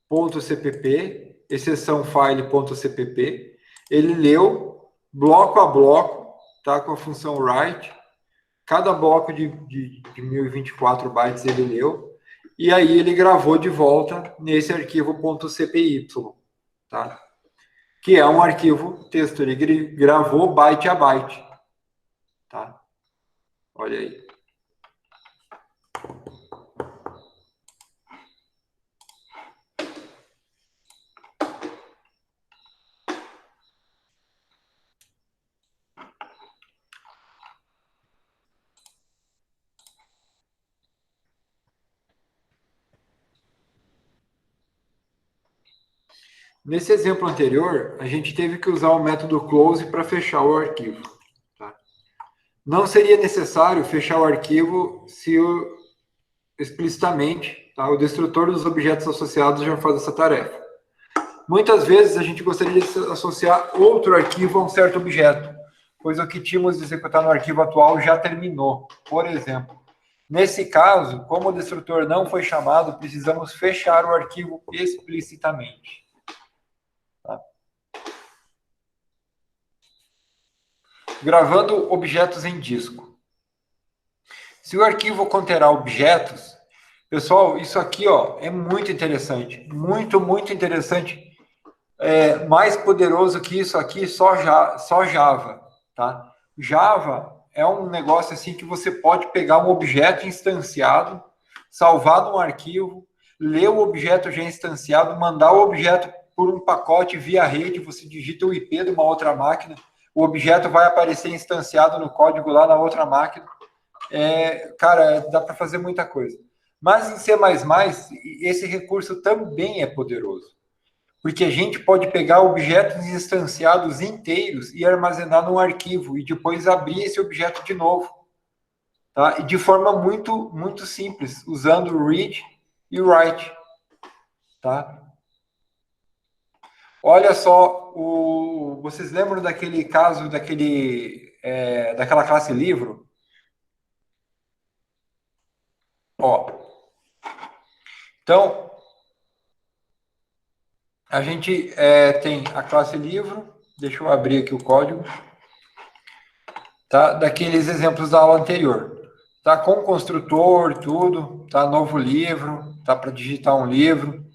.cpp, exceção file.cpp, ele leu bloco a bloco, tá? Com a função write, cada bloco de 1024 bytes ele leu, e aí ele gravou de volta nesse arquivo .cpy, tá? Que é um arquivo texto, ele gravou byte a byte, tá? Olha aí. Nesse exemplo anterior, a gente teve que usar o método close para fechar o arquivo. Tá? Não seria necessário fechar o arquivo se explicitamente o destrutor dos objetos associados já faz essa tarefa. Muitas vezes a gente gostaria de associar outro arquivo a um certo objeto, pois o que tínhamos de executar no arquivo atual já terminou. Por exemplo, nesse caso, como o destrutor não foi chamado, precisamos fechar o arquivo explicitamente. Tá? Gravando objetos em disco. Se o arquivo conterá objetos, pessoal, isso aqui é muito interessante. Muito, muito interessante. Mais poderoso que isso aqui, só Java. Tá? Java é um negócio assim que você pode pegar um objeto instanciado, salvar num arquivo, ler o objeto já instanciado, mandar o objeto por um pacote via rede, você digita o IP de uma outra máquina, o objeto vai aparecer instanciado no código lá na outra máquina. Cara, dá para fazer muita coisa. Mas em C++, esse recurso também é poderoso. Porque a gente pode pegar objetos instanciados inteiros e armazenar num arquivo e depois abrir esse objeto de novo. Tá? E de forma muito, muito simples, usando read e write. Tá? Olha só, vocês lembram daquele caso, daquela classe livro? Então, a gente tem a classe livro, deixa eu abrir aqui o código, tá? Daqueles exemplos da aula anterior. Tá com construtor, tudo, tá novo livro, tá para digitar um livro.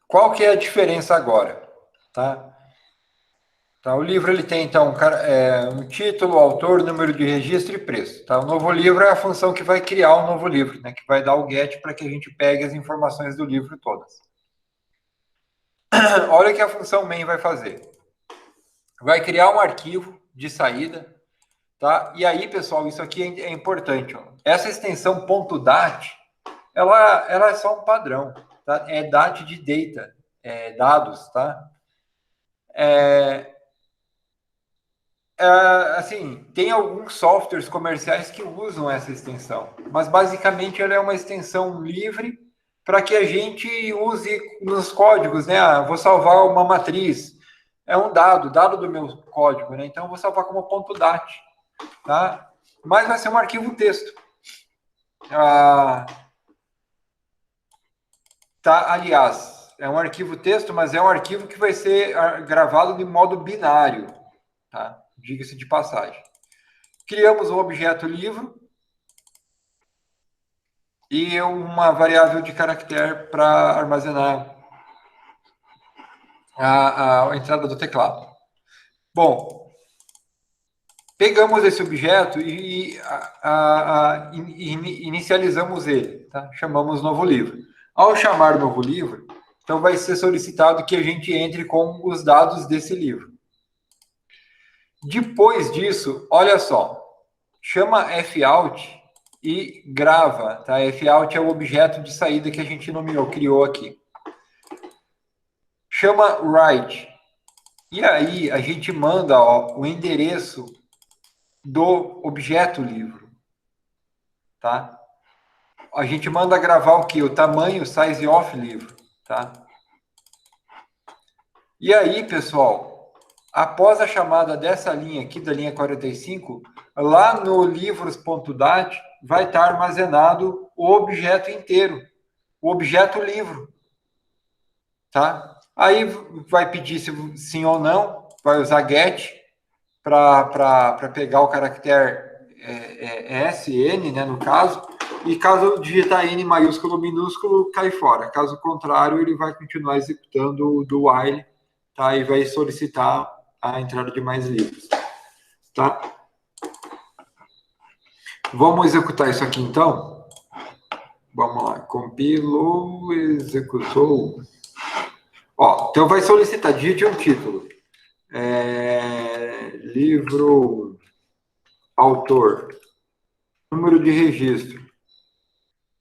Qual que é a diferença agora? Tá? O livro ele tem, então, um título, autor, número de registro e preço. Tá? O novo livro é a função que vai criar o novo livro, né? Que vai dar o get para que a gente pegue as informações do livro todas. Olha o que a função main vai fazer. Vai criar um arquivo de saída, tá? E aí, pessoal, isso aqui é importante. Essa extensão .dat, ela é só um padrão. tá? É DAT de data, dados, tá? Assim, tem alguns softwares comerciais que usam essa extensão, mas basicamente ela é uma extensão livre para que a gente use nos códigos, né? Vou salvar uma matriz, é um dado do meu código, né? Então, eu vou salvar como .dat, tá? Mas vai ser um arquivo texto. Aliás, é um arquivo texto, mas é um arquivo que vai ser gravado de modo binário, tá? Diga-se de passagem. Criamos um objeto livro e uma variável de caractere para armazenar a entrada do teclado. Bom, pegamos esse objeto e inicializamos ele, tá? Chamamos novo livro. Ao chamar novo livro, então vai ser solicitado que a gente entre com os dados desse livro. Depois disso, olha só, chama fout e grava, tá? Fout é o objeto de saída que a gente criou aqui. Chama write. E aí a gente manda, ó, o endereço do objeto livro, tá? A gente manda gravar o que? O tamanho, size of livro, tá? E aí, pessoal, após a chamada dessa linha aqui, da linha 45, lá no livros.dat vai estar armazenado o objeto inteiro, o objeto livro, tá? Aí vai pedir se sim ou não, vai usar get para pegar o caractere SN, né, no caso, e caso digitar N maiúsculo ou minúsculo, cai fora. Caso contrário, ele vai continuar executando do while, tá? E vai solicitar a entrada de mais livros, tá? Vamos executar isso aqui, então? Vamos lá. Compilou, executou. Ó, então vai solicitar, digite um título. Livro, autor, número de registro,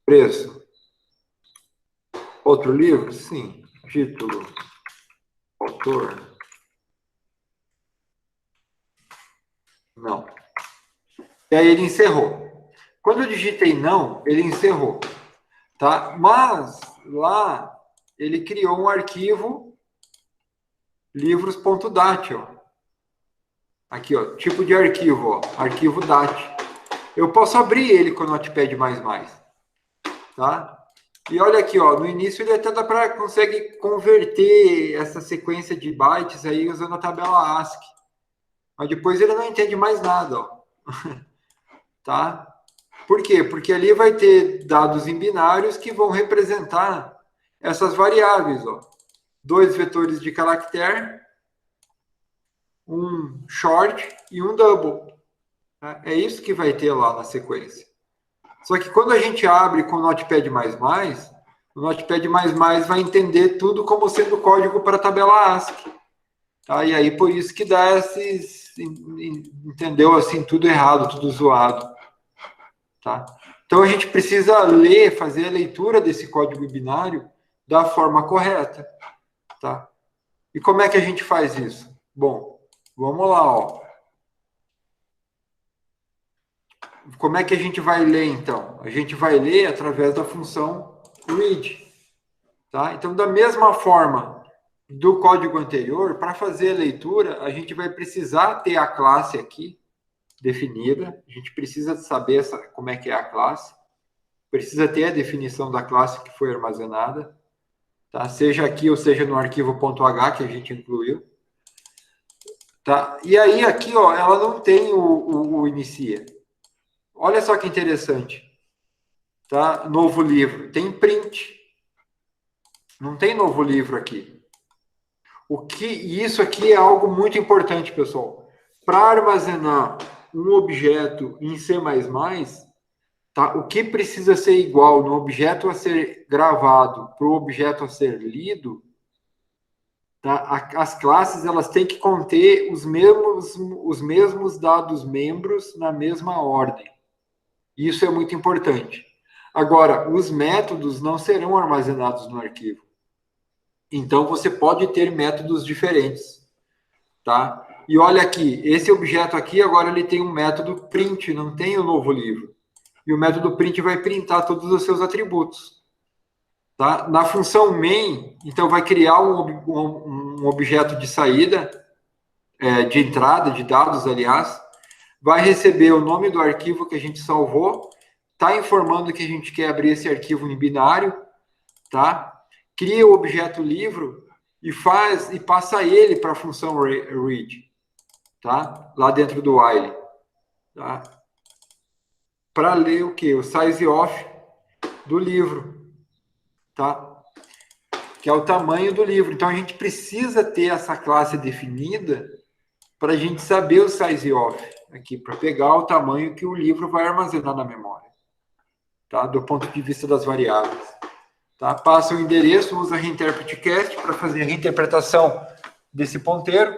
preço. Outro livro? Sim. Título, autor. Não. E aí ele encerrou. Quando eu digitei não, ele encerrou. Tá? Mas lá ele criou um arquivo livros.dat, ó. Aqui, ó, tipo de arquivo, ó, arquivo DAT. Eu posso abrir ele com o Notepad++, tá? E olha aqui, ó, no início ele até consegue converter essa sequência de bytes aí usando a tabela ASCII. Mas depois ele não entende mais nada, ó. Tá? Por quê? Porque ali vai ter dados em binários que vão representar essas variáveis, ó. 2 vetores de caractere, um short e um double. Tá? É isso que vai ter lá na sequência. Só que quando a gente abre com o Notepad++, o Notepad++ vai entender tudo como sendo código para a tabela ASCII. Tá? E aí, por isso que dá esses... Entendeu? Assim, tudo errado, tudo zoado. Tá? Então, a gente precisa ler, fazer a leitura desse código binário da forma correta. Tá? E como é que a gente faz isso? Bom, vamos lá, ó. Como é que a gente vai ler, então? A gente vai ler através da função read. Tá? Então, da mesma forma do código anterior, para fazer a leitura, a gente vai precisar ter a classe aqui definida. A gente precisa saber como é que é a classe. Precisa ter a definição da classe que foi armazenada. Tá? Seja aqui ou seja no arquivo .h que a gente incluiu. Tá? E aí, aqui, ó, ela não tem o inicia. Olha só que interessante. Tá? Novo livro. Tem print. Não tem novo livro aqui. E isso aqui é algo muito importante, pessoal. Para armazenar um objeto em C++, tá? O que precisa ser igual no objeto a ser gravado para o objeto a ser lido, tá? As classes elas têm que conter os mesmos dados membros na mesma ordem. Isso é muito importante. Agora, os métodos não serão armazenados no arquivo. Então, você pode ter métodos diferentes, tá? E olha aqui, esse objeto aqui, agora ele tem um método print, não tem o novo livro. E o método print vai printar todos os seus atributos. Tá? Na função main, então vai criar um objeto de saída, de entrada de dados, aliás, vai receber o nome do arquivo que a gente salvou, está informando que a gente quer abrir esse arquivo em binário, tá? Cria o objeto livro e passa ele para a função read, tá? Lá dentro do while, tá? Para ler o que? O size of do livro, tá? Que é o tamanho do livro. Então, a gente precisa ter essa classe definida para a gente saber o size of aqui, para pegar o tamanho que o livro vai armazenar na memória, tá? Do ponto de vista das variáveis. Tá? Passa o endereço, usa reinterpret cast para fazer a reinterpretação desse ponteiro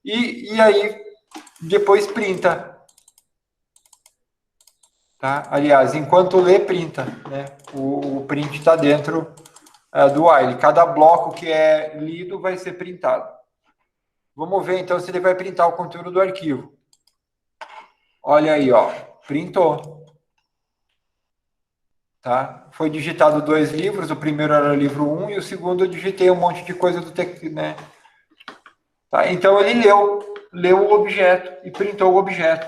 e aí depois printa. Tá? Aliás, enquanto lê, printa. Né? O print está dentro do while. Cada bloco que é lido vai ser printado. Vamos ver, então, se ele vai printar o conteúdo do arquivo. Olha aí, ó, printou. Tá? Foi digitado 2 livros, o primeiro era o livro 1 e o segundo eu digitei um monte de coisa do texto, né? Tá? Então, ele leu o objeto e printou o objeto.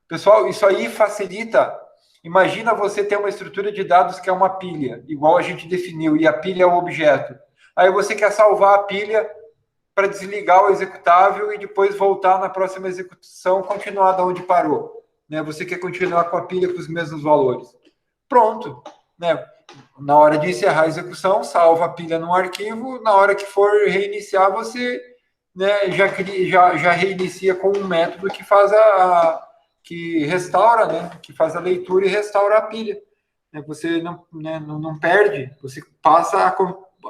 Pessoal, isso aí facilita. Imagina você ter uma estrutura de dados que é uma pilha, igual a gente definiu, e a pilha é o objeto. Aí você quer salvar a pilha para desligar o executável e depois voltar na próxima execução, continuar da onde parou. Né? Você quer continuar com a pilha com os mesmos valores. Pronto. Né? Na hora de encerrar a execução, salva a pilha num arquivo, na hora que for reiniciar, você, né, já reinicia com um método que faz que restaura, né, que faz a leitura e restaura a pilha. Né? Você não perde, você passa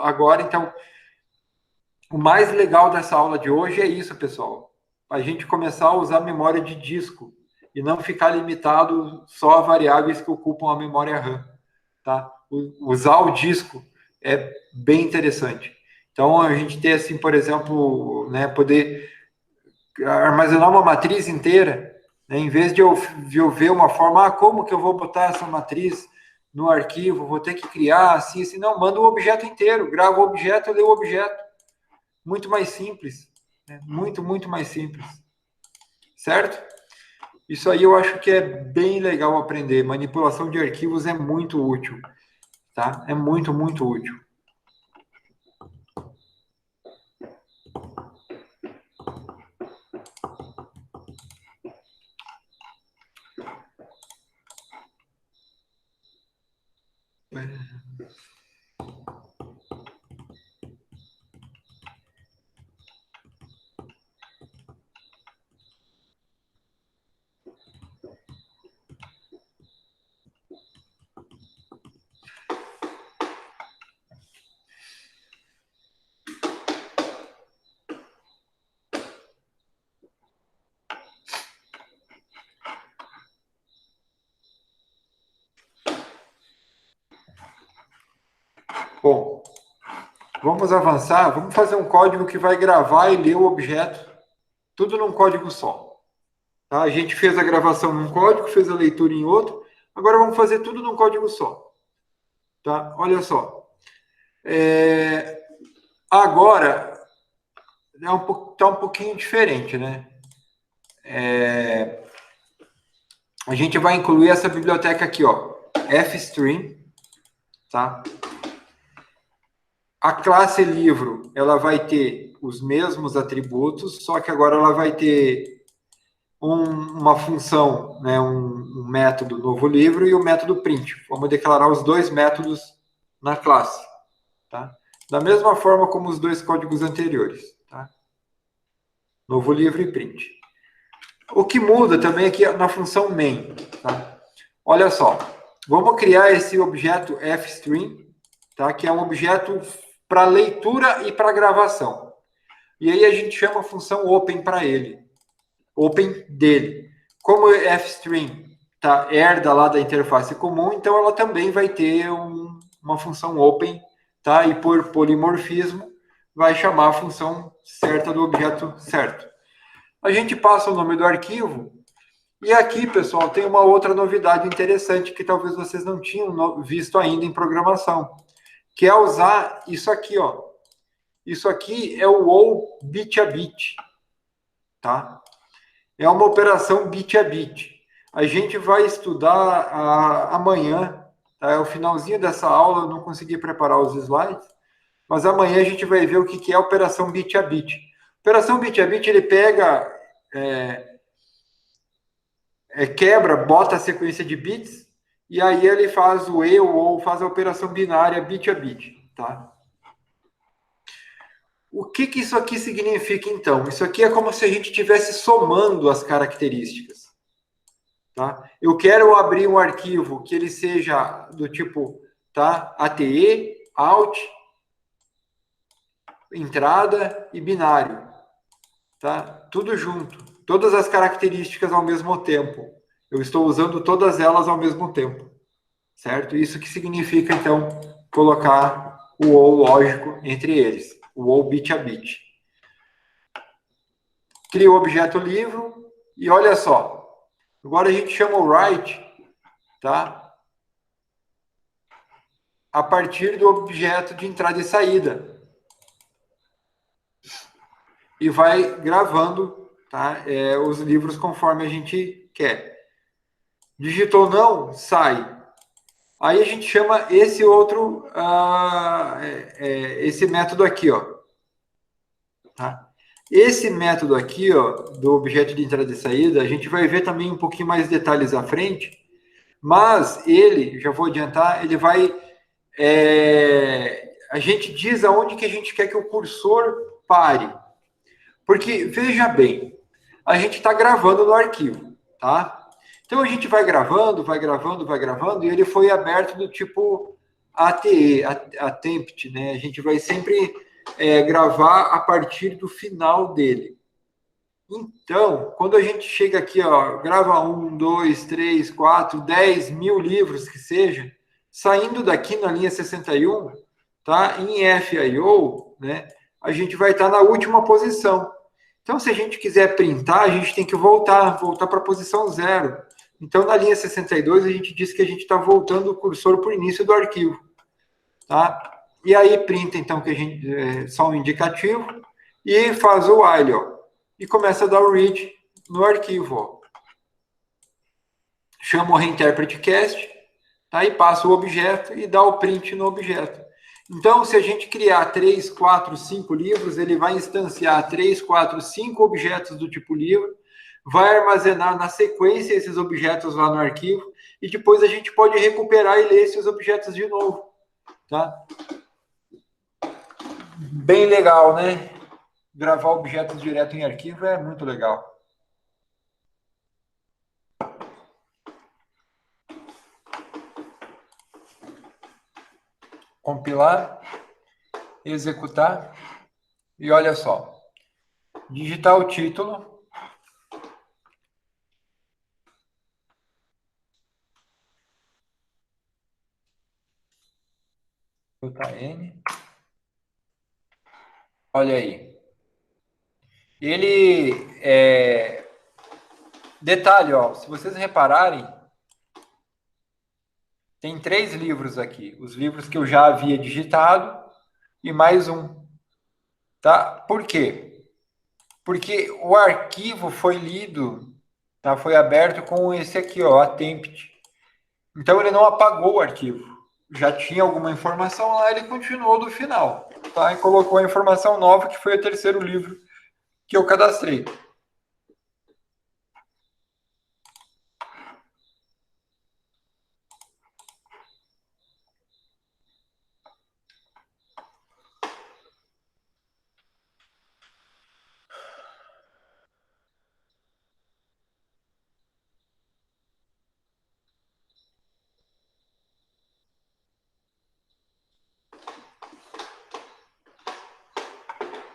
agora, então. O mais legal dessa aula de hoje é isso, pessoal. A gente começar a usar memória de disco e não ficar limitado só a variáveis que ocupam a memória RAM. Tá? Usar o disco é bem interessante. Então, a gente ter, assim, por exemplo, né, poder armazenar uma matriz inteira, né, em vez de eu ver uma forma, como que eu vou botar essa matriz no arquivo, vou ter que criar, assim, não, manda o objeto inteiro, grava o objeto, lê o objeto. Muito mais simples, né? Muito mais simples, certo? Isso aí eu acho que é bem legal aprender. Manipulação de arquivos é muito útil, tá? É muito útil. Bom, vamos avançar. Vamos fazer um código que vai gravar e ler o objeto, tudo num código só. Tá? A gente fez a gravação num código, fez a leitura em outro. Agora vamos fazer tudo num código só. Tá? Olha só. Agora, tá um pouquinho diferente, né? A gente vai incluir essa biblioteca aqui, ó, fstream, tá? A classe livro, ela vai ter os mesmos atributos, só que agora ela vai ter uma função, né, um método novo livro e o método print. Vamos declarar os dois métodos na classe, tá? Da mesma forma como os dois códigos anteriores, tá? Novo livro e print. O que muda também aqui na função main, tá? Olha só, vamos criar esse objeto fstream, tá? Que é um objeto para leitura e para gravação. E aí a gente chama a função open para ele. Open dele. Como fstream tá, herda lá da interface comum, então ela também vai ter uma função open, tá? E por polimorfismo vai chamar a função certa do objeto certo. A gente passa o nome do arquivo, e aqui, pessoal, tem uma outra novidade interessante que talvez vocês não tinham visto ainda em programação, que é usar isso aqui, ó. Isso aqui é o ou bit a bit, tá? É uma operação bit a bit. A gente vai estudar amanhã, tá? É o finalzinho dessa aula, eu não consegui preparar os slides, mas amanhã a gente vai ver o que é a operação bit a bit. Operação bit a bit, ele pega, quebra, bota a sequência de bits, e aí ele faz o e ou faz a operação binária bit a bit, tá? O que isso aqui significa, então? Isso aqui é como se a gente estivesse somando as características. Tá? Eu quero abrir um arquivo que ele seja do tipo, tá? ATE, out, entrada e binário. Tá? Tudo junto. Todas as características ao mesmo tempo. Eu estou usando todas elas ao mesmo tempo. Certo? Isso que significa, então, colocar o ou lógico entre eles. O ou bit a bit. Cria o objeto livro e olha só. Agora a gente chama o write, tá? A partir do objeto de entrada e saída. E vai gravando, tá? Os livros conforme a gente quer. Digitou não, sai. Aí a gente chama esse outro, esse método aqui, ó. Tá? Esse método aqui, ó, do objeto de entrada e saída, a gente vai ver também um pouquinho mais detalhes à frente, mas ele, já vou adiantar, ele vai... a gente diz aonde que a gente quer que o cursor pare. Porque, veja bem, a gente está gravando no arquivo, tá? Então, a gente vai gravando, e ele foi aberto do tipo ATE, attempt, né? A gente vai sempre gravar a partir do final dele. Então, quando a gente chega aqui, ó, grava 1, 2, 3, 4, 10 mil livros que seja, saindo daqui na linha 61, tá? Em FIO, né? A gente vai estar na última posição. Então, se a gente quiser printar, a gente tem que voltar para a posição 0. Então, na linha 62, a gente diz que a gente está voltando o cursor para o início do arquivo. Tá? E aí, printa, então, que a gente só um indicativo, e faz o while, ó, e começa a dar o read no arquivo. Ó. Chama o reinterpret cast, tá? E passa o objeto e dá o print no objeto. Então, se a gente criar 3, 4, 5 livros, ele vai instanciar 3, 4, 5 objetos do tipo livro, vai armazenar na sequência esses objetos lá no arquivo, e depois a gente pode recuperar e ler esses objetos de novo. Tá? Bem legal, né? Gravar objetos direto em arquivo é muito legal. Compilar, executar, e olha só. Digitar o título. JN. Olha aí. Ele detalhe, ó, se vocês repararem, tem 3 livros aqui. Os livros que eu já havia digitado e mais um. Tá? Por quê? Porque o arquivo foi lido, tá? Foi aberto com esse aqui, ó, attempt. Então ele não apagou o arquivo. Já tinha alguma informação lá, ele continuou do final, tá? E colocou a informação nova, que foi o terceiro livro que eu cadastrei.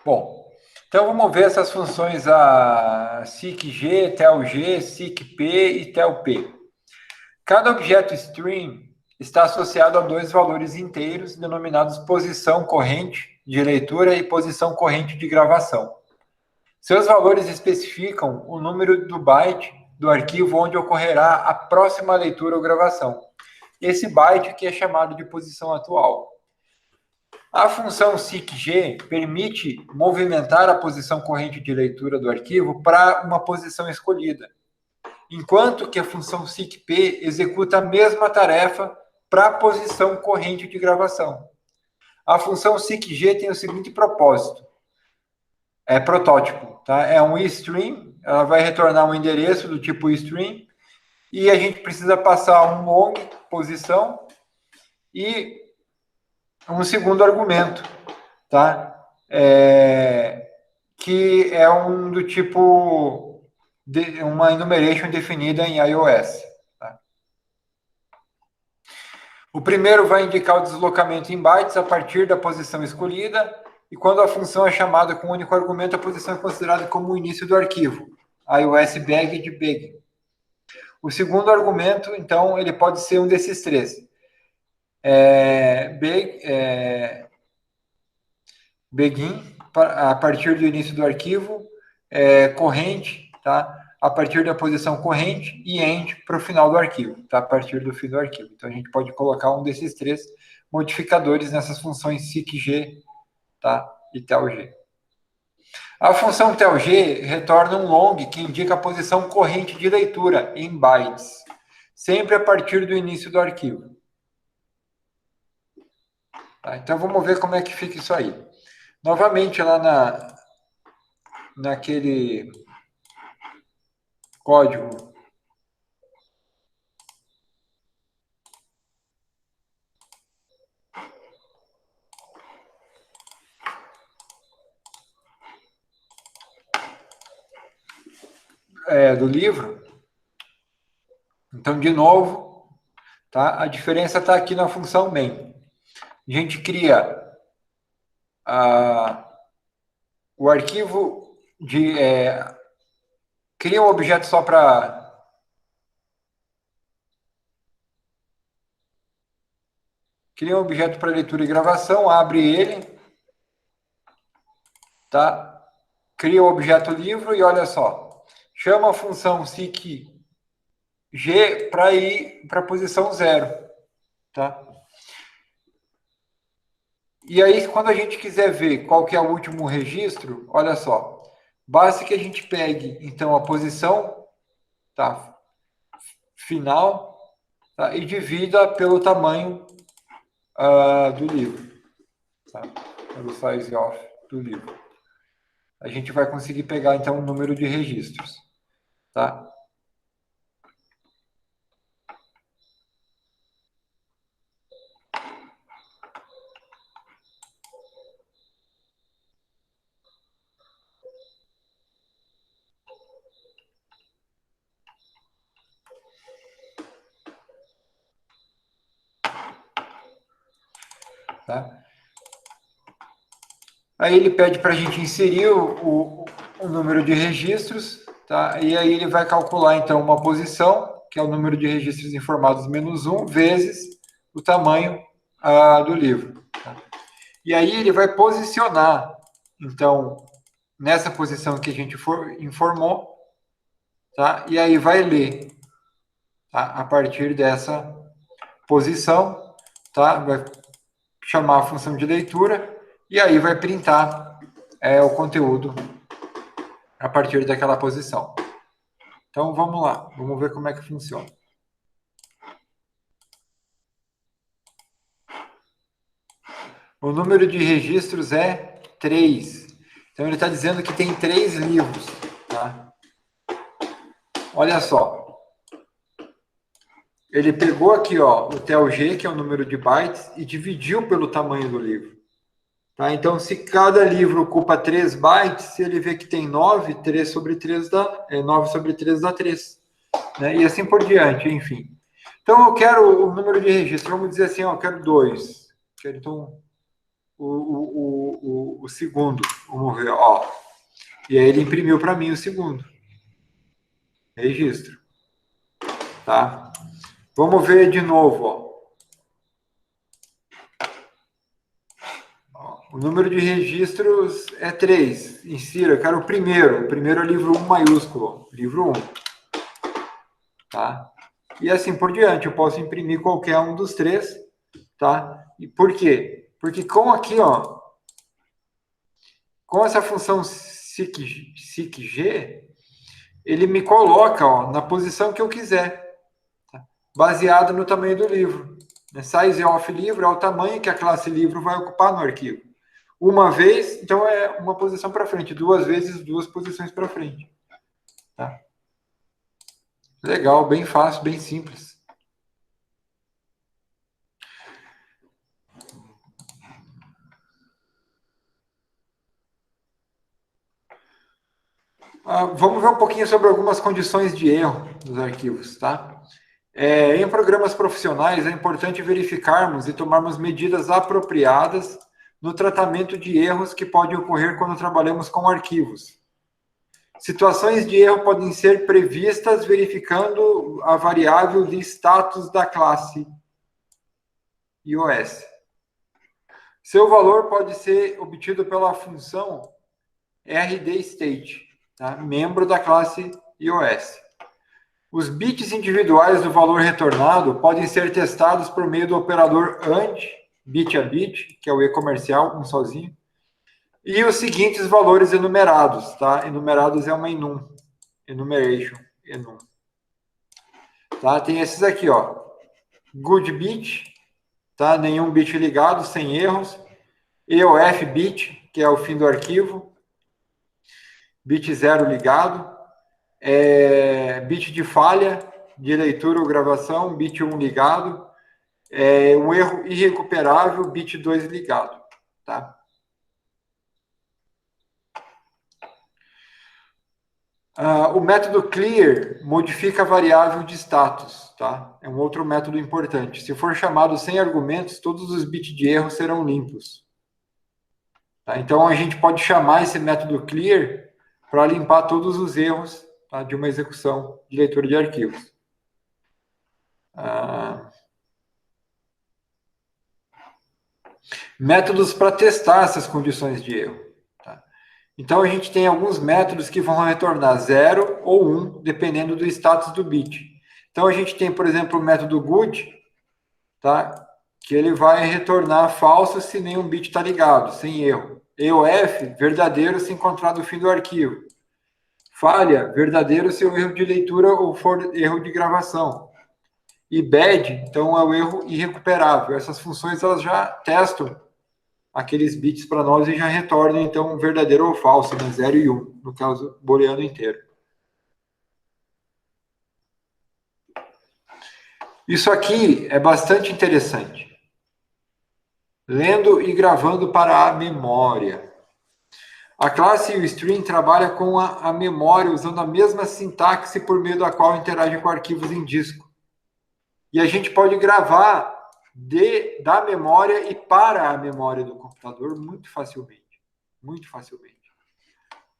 Bom, então vamos ver essas funções a seekg, telg, seekp e telp. Cada objeto string está associado a dois valores inteiros denominados posição corrente de leitura e posição corrente de gravação. Seus valores especificam o número do byte do arquivo onde ocorrerá a próxima leitura ou gravação. Esse byte que é chamado de posição atual. A função seekg permite movimentar a posição corrente de leitura do arquivo para uma posição escolhida, enquanto que a função seekp executa a mesma tarefa para a posição corrente de gravação. A função seekg tem o seguinte propósito, protótipo, tá? É um string, ela vai retornar um endereço do tipo string, e a gente precisa passar um long, posição, e um segundo argumento, tá? Que é um do tipo uma enumeration definida em iOS. Tá? O primeiro vai indicar o deslocamento em bytes a partir da posição escolhida, e quando a função é chamada com um único argumento, a posição é considerada como o início do arquivo, iOS bag de begin. O segundo argumento, então, ele pode ser um desses três. Begin, a partir do início do arquivo, corrente, tá? A partir da posição corrente, e end para o final do arquivo, tá? A partir do fim do arquivo. Então, a gente pode colocar um desses três modificadores nessas funções seekg, tá? E telg. A função telg retorna um long que indica a posição corrente de leitura em bytes, sempre a partir do início do arquivo. Tá? Então, vamos ver como é que fica isso aí. Novamente, lá naquele código do livro, então, de novo, tá? A diferença está aqui na função main. A gente cria o arquivo cria um objeto só para cria um objeto para leitura e gravação, abre ele, tá? Cria o objeto livro e olha só, chama a função seekg para ir para a posição 0, tá? E aí, quando a gente quiser ver qual que é o último registro, olha só, basta que a gente pegue, então, a posição, tá, final, tá, e divida pelo tamanho do livro, tá, pelo size of do livro. A gente vai conseguir pegar, então, o número de registros, tá? Tá? Aí ele pede para a gente inserir o número de registros, tá? E aí ele vai calcular, então, uma posição, que é o número de registros informados menos 1, vezes o tamanho do livro. Tá? E aí ele vai posicionar, então, nessa posição que a gente informou, tá? E aí vai ler, tá? A partir dessa posição, tá? Vai chamar a função de leitura, e aí vai printar o conteúdo a partir daquela posição. Então, vamos lá. Vamos ver como é que funciona. O número de registros é 3. Então, ele está dizendo que tem 3 livros. Tá? Olha só. Ele pegou aqui ó, o telg, que é o número de bytes, e dividiu pelo tamanho do livro. Tá? Então, se cada livro ocupa 3 bytes, se ele vê que tem 9, 3 sobre 3 dá, 9 sobre 3 dá 3. Né? E assim por diante, enfim. Então, eu quero o número de registro. Vamos dizer assim, ó, eu quero 2. Quero, então, o segundo. Vamos ver, ó. E aí ele imprimiu para mim o segundo registro. Tá? Vamos ver de novo, ó. O número de registros é 3. Insira, eu quero o primeiro. O primeiro é o livro 1 maiúsculo. Livro 1. Tá? E assim por diante. Eu posso imprimir qualquer um dos 3. Tá? E por quê? Porque com aqui, ó, com essa função seqg, ele me coloca, ó, na posição que eu quiser. Tá? Baseado no tamanho do livro. Size of livro é o tamanho que a classe livro vai ocupar no arquivo. Uma vez, então é uma posição para frente. 2 vezes, 2 posições para frente. Tá? Legal, bem fácil, bem simples. Vamos ver um pouquinho sobre algumas condições de erro dos arquivos. Tá? Em programas profissionais, é importante verificarmos e tomarmos medidas apropriadas no tratamento de erros que podem ocorrer quando trabalhamos com arquivos. Situações de erro podem ser previstas verificando a variável de status da classe iOS. Seu valor pode ser obtido pela função rdState, tá? Membro da classe iOS. Os bits individuais do valor retornado podem ser testados por meio do operador AND, bit a bit, que é o e-comercial, um sozinho, e os seguintes valores enumerados, tá? Enumerados é uma enum, enumeration, enum. Tá? Tem esses aqui, ó. Good bit, tá? Nenhum bit ligado, sem erros. EOF bit, que é o fim do arquivo. Bit 0 ligado. Bit de falha, de leitura ou gravação, bit 1 ligado. Um erro irrecuperável, bit 2 ligado, tá? O método clear modifica a variável de status, tá? É um outro método importante. Se for chamado sem argumentos, todos os bits de erro serão limpos. Tá? Então, a gente pode chamar esse método clear para limpar todos os erros, tá, de uma execução de leitura de arquivos. Métodos para testar essas condições de erro. Tá? Então, a gente tem alguns métodos que vão retornar 0 ou 1, dependendo do status do bit. Então, a gente tem, por exemplo, o método good, tá? Que ele vai retornar falso se nenhum bit está ligado, sem erro. EOF, verdadeiro se encontrar no fim do arquivo. Falha, verdadeiro se o erro de leitura ou for erro de gravação. E bad, então é o erro irrecuperável. Essas funções elas já testam aqueles bits para nós e já retornam, então, verdadeiro ou falso, né? 0 e 1, no caso, booleano inteiro. Isso aqui é bastante interessante. Lendo e gravando para a memória. A classe UStream trabalha com a memória usando a mesma sintaxe por meio da qual interage com arquivos em disco. E a gente pode gravar da memória e para a memória do computador muito facilmente. Muito facilmente.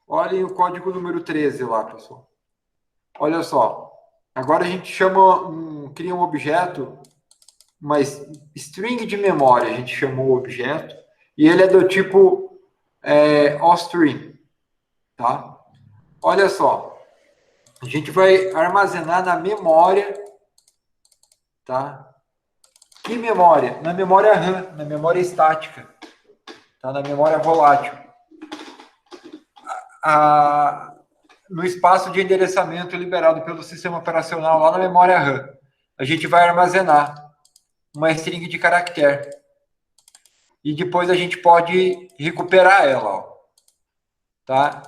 Olhem o código número 13 lá, pessoal. Olha só. Agora a gente cria um objeto, uma string de memória, a gente chamou o objeto, e ele é do tipo ostring, tá? Olha só. A gente vai armazenar na memória, tá? Que memória? Na memória RAM, na memória estática, tá? Na memória volátil. No espaço de endereçamento liberado pelo sistema operacional lá na memória RAM. A gente vai armazenar uma string de caractere. E depois a gente pode recuperar ela. Ó. Tá?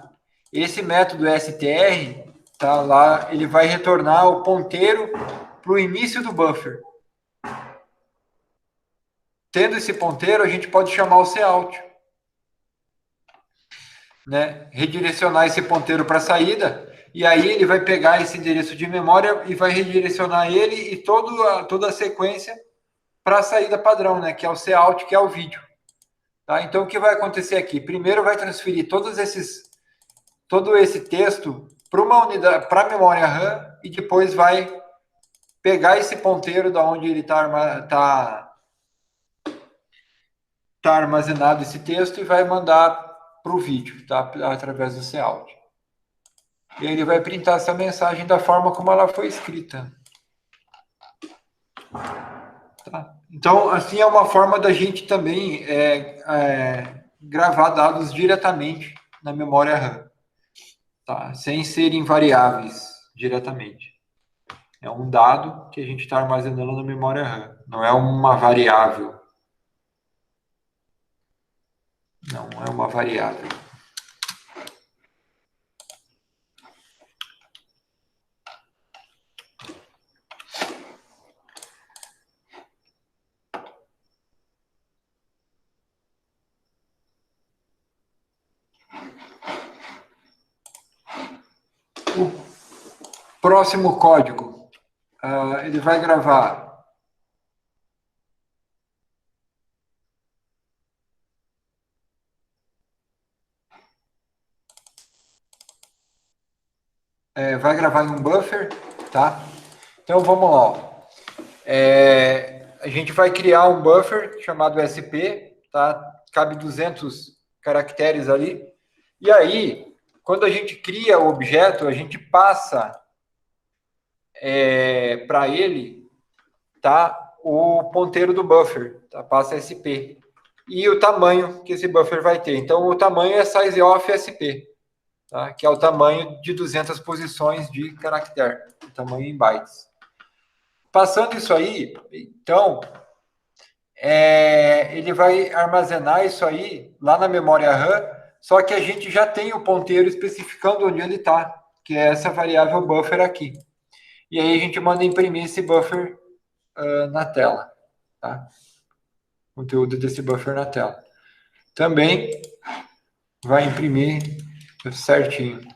Esse método str, tá lá, ele vai retornar o ponteiro para o início do buffer. Tendo esse ponteiro, a gente pode chamar o cout. Né? Redirecionar esse ponteiro para a saída, e aí ele vai pegar esse endereço de memória e vai redirecionar ele e toda a sequência para a saída padrão, né? Que é o cout, que é o vídeo. Tá? Então, o que vai acontecer aqui? Primeiro vai transferir todo esse texto para uma unidade, para a memória RAM, e depois vai pegar esse ponteiro da onde ele tá armazenado esse texto e vai mandar para o vídeo, tá? Através do Cout. E ele vai printar essa mensagem da forma como ela foi escrita. Tá? Então, assim, é uma forma da gente também gravar dados diretamente na memória RAM, tá? Sem serem variáveis diretamente. É um dado que a gente está armazenando na memória RAM, não é uma variável. Não é uma variável. O próximo código, ele vai gravar em um buffer, tá? Então vamos lá. Ó. A gente vai criar um buffer chamado SP, tá? Cabe 200 caracteres ali. E aí, quando a gente cria o objeto, a gente passa para ele, tá? O ponteiro do buffer, tá? Passa SP. E o tamanho que esse buffer vai ter. Então, o tamanho é size of SP, tá? Que é o tamanho de 200 posições de caractere, o tamanho em bytes. Passando isso aí, então, ele vai armazenar isso aí lá na memória RAM, só que a gente já tem o ponteiro especificando onde ele está, que é essa variável buffer aqui. E aí a gente manda imprimir esse buffer na tela, tá? Conteúdo desse buffer na tela. Também vai imprimir certinho.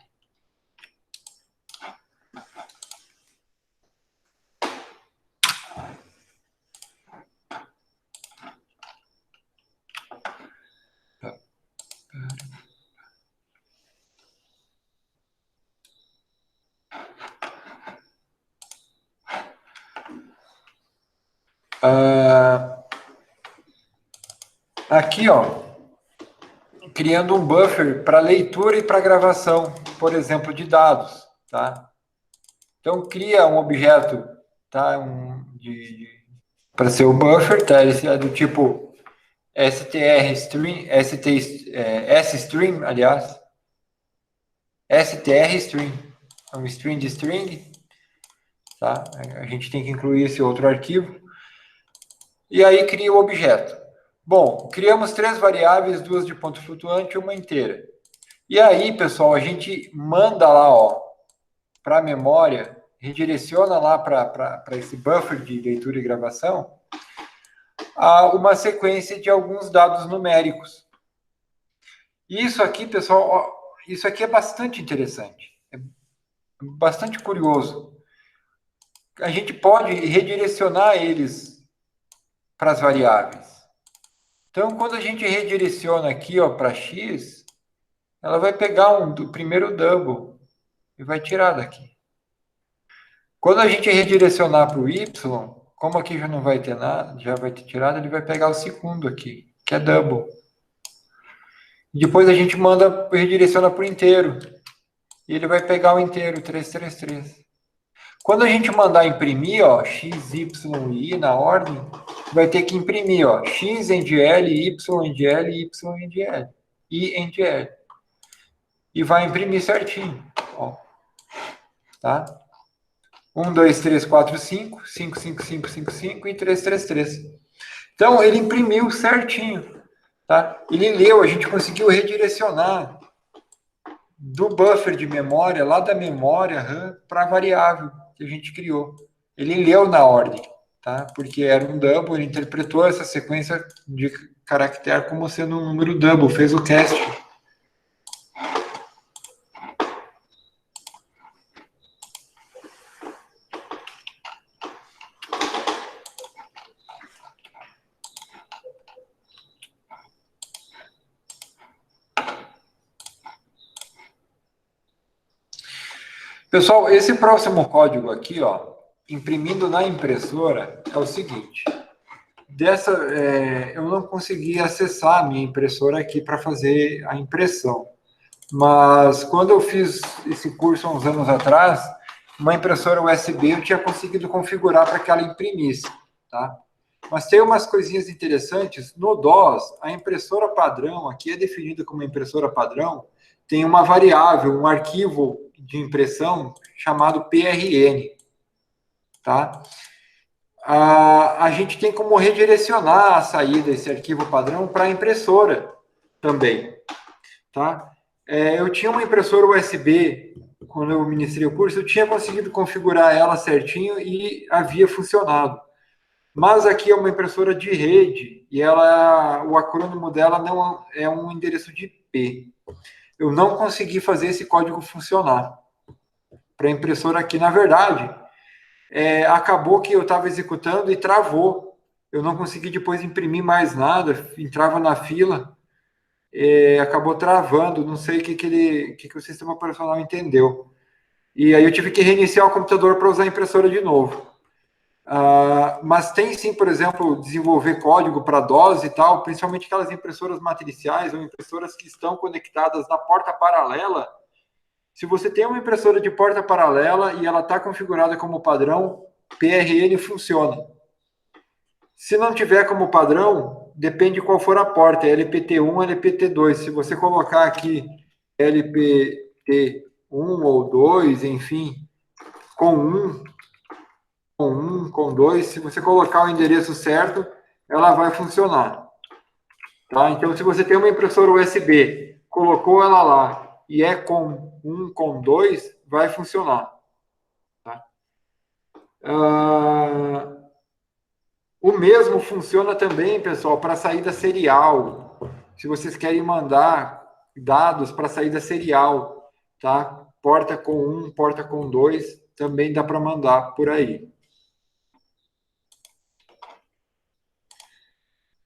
Aqui, ó, criando um buffer para leitura e para gravação, por exemplo, de dados, tá? Então, cria um objeto, tá? Para ser o buffer, tá? Esse é do tipo strstring, sstream, aliás. strstring, é um string de string, tá? A gente tem que incluir esse outro arquivo. E aí cria o objeto. Bom, criamos 3 variáveis, 2 de ponto flutuante e uma inteira. E aí, pessoal, a gente manda lá, ó, para a memória, redireciona lá para esse buffer de leitura e gravação, uma sequência de alguns dados numéricos. Isso aqui, pessoal, ó, isso aqui é bastante interessante, é bastante curioso. A gente pode redirecionar eles para as variáveis. Então, quando a gente redireciona aqui para x, ela vai pegar o primeiro double e vai tirar daqui. Quando a gente redirecionar para o y, como aqui já não vai ter nada, já vai ter tirado, ele vai pegar o segundo aqui, que é double. Depois a gente redireciona para o inteiro. E ele vai pegar o inteiro, 333. Quando a gente mandar imprimir, ó, x, y e i na ordem, vai ter que imprimir, ó, x end L, y end L, y end L, i end L. E vai imprimir certinho, ó. Tá? 1, 2, 3, 4, 5, 5, 5, 5, 5, 5 e 3, 3, 3. Então, ele imprimiu certinho. Tá? Ele leu, a gente conseguiu redirecionar do buffer de memória, lá da memória RAM, para a variável que a gente criou. Ele leu na ordem, tá? Porque era um double, ele interpretou essa sequência de caractere como sendo um número double, fez o cast. Pessoal, esse próximo código aqui, ó, imprimindo na impressora é o seguinte. Eu não consegui acessar a minha impressora aqui para fazer a impressão. Mas quando eu fiz esse curso há uns anos atrás, uma impressora USB eu tinha conseguido configurar para que ela imprimisse, tá? Mas tem umas coisinhas interessantes. No DOS, a impressora padrão, aqui é definida como impressora padrão, tem uma variável, um arquivo de impressão chamado PRN, tá? A gente tem como redirecionar a saída, esse arquivo padrão, para a impressora também, tá? Eu tinha uma impressora USB, quando eu ministrei o curso, eu tinha conseguido configurar ela certinho e havia funcionado. Mas aqui é uma impressora de rede e o acrônimo dela não é um endereço de IP. Eu não consegui fazer esse código funcionar para a impressora aqui. Na verdade, acabou que eu estava executando e travou. Eu não consegui depois imprimir mais nada, entrava na fila, acabou travando, não sei o que o sistema operacional entendeu. E aí eu tive que reiniciar o computador para usar a impressora de novo. Mas tem sim, por exemplo, desenvolver código para DOS e tal, principalmente aquelas impressoras matriciais ou impressoras que estão conectadas na porta paralela. Se você tem uma impressora de porta paralela e ela está configurada como padrão, PRN funciona. Se não tiver como padrão, depende de qual for a porta, LPT1 ou LPT2. Se você colocar aqui LPT1 ou 2, enfim, com 1, com 2, se você colocar o endereço certo, ela vai funcionar. Tá? Então, se você tem uma impressora USB, colocou ela lá e é com 1, com 2, vai funcionar. Tá? O mesmo funciona também, pessoal, para saída serial. Se vocês querem mandar dados para saída serial, tá? Porta com 1, porta com 2, também dá para mandar por aí.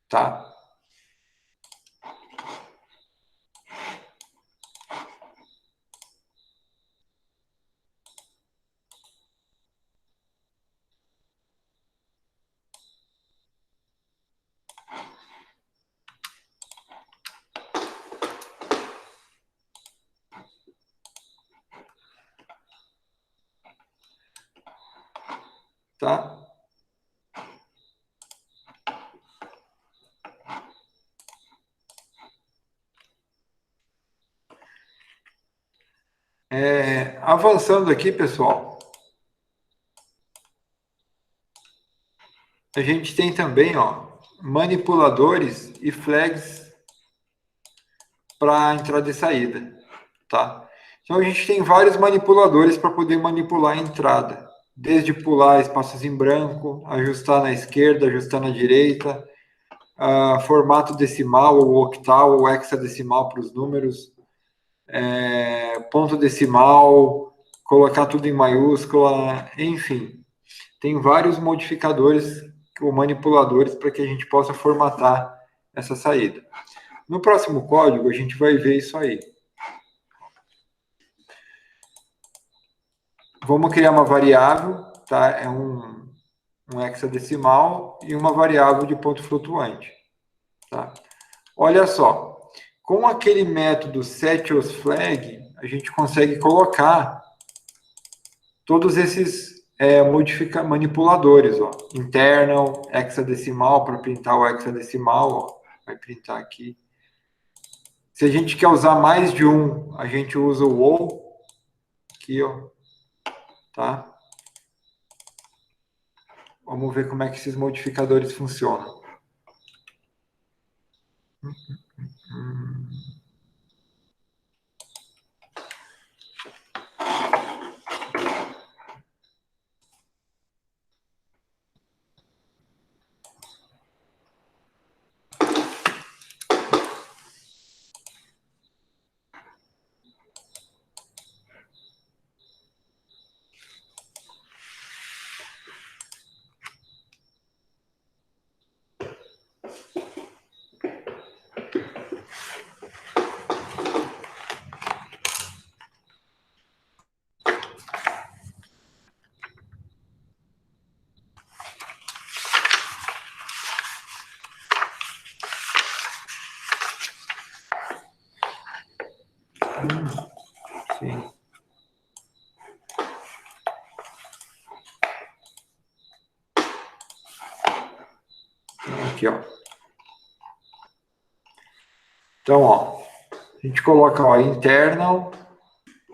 Tá? Tá? Avançando aqui, pessoal, a gente tem também, ó, manipuladores e flags para entrada e saída, tá? Então a gente tem vários manipuladores para poder manipular a entrada, desde pular espaços em branco, ajustar na esquerda, ajustar na direita, formato decimal ou octal ou hexadecimal para os números, ponto decimal, colocar tudo em maiúscula, enfim. Tem vários modificadores ou manipuladores para que a gente possa formatar essa saída. No próximo código, a gente vai ver isso aí. Vamos criar uma variável, tá? É um hexadecimal e uma variável de ponto flutuante. Tá? Olha só, com aquele método setOsFlag, a gente consegue colocar todos esses manipuladores, ó. Internal, hexadecimal, para printar o hexadecimal, ó. Vai printar aqui. Se a gente quer usar mais de um, a gente usa o ou, aqui, ó, tá? Vamos ver como é que esses modificadores funcionam. Sim. Aqui, ó. Então, ó, a gente coloca, ó, internal,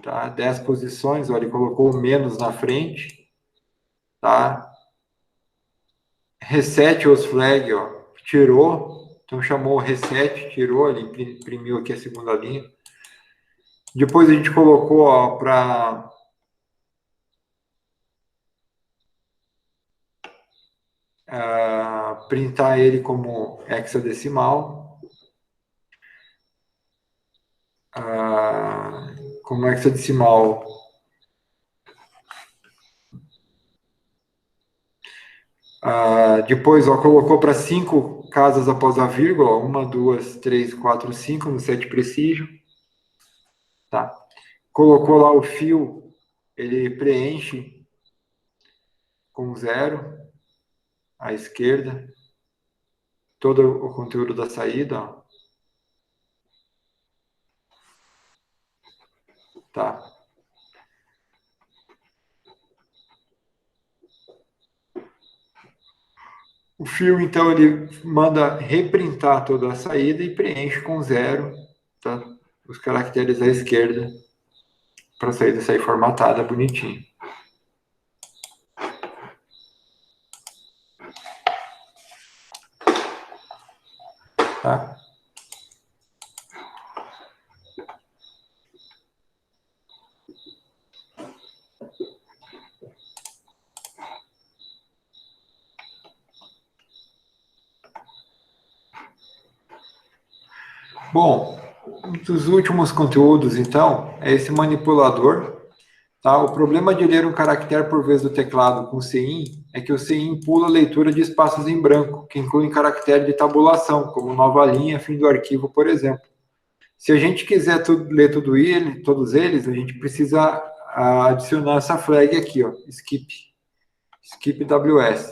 tá? 10 posições, ó, ele colocou o menos na frente, tá? Reset os flag, ó, tirou, então chamou reset, tirou, ele imprimiu aqui a segunda linha. Depois a gente colocou, ó, para printar ele como hexadecimal. Como hexadecimal. Depois, ó, colocou para 5 casas após a vírgula, ó, 1, 2, 3, 4, 5 no set precision. Tá? Colocou lá o fio, ele preenche com 0 à esquerda, todo o conteúdo da saída, ó. Tá? O fio, então, ele manda reprintar toda a saída e preenche com 0, tá? Os caracteres à esquerda, para a saída sair formatada bonitinho. Tá? Bom, um dos últimos conteúdos, então, é esse manipulador. Tá? O problema de ler um caractere por vez do teclado com CIN é que o CIN pula a leitura de espaços em branco, que incluem caractere de tabulação, como nova linha, fim do arquivo, por exemplo. Se a gente quiser ler todos eles, a gente precisa adicionar essa flag aqui, ó, skip WS.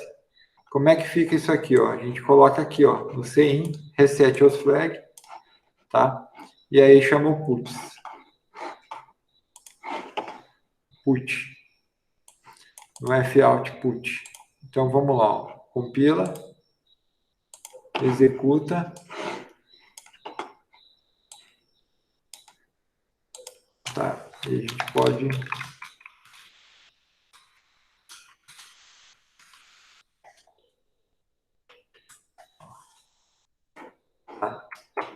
Como é que fica isso aqui, ó? A gente coloca aqui, ó, no CIN, reset os flag, tá? E aí chama o put, no foutput. Então vamos lá, ó. Compila, executa, tá? E a gente pode tá?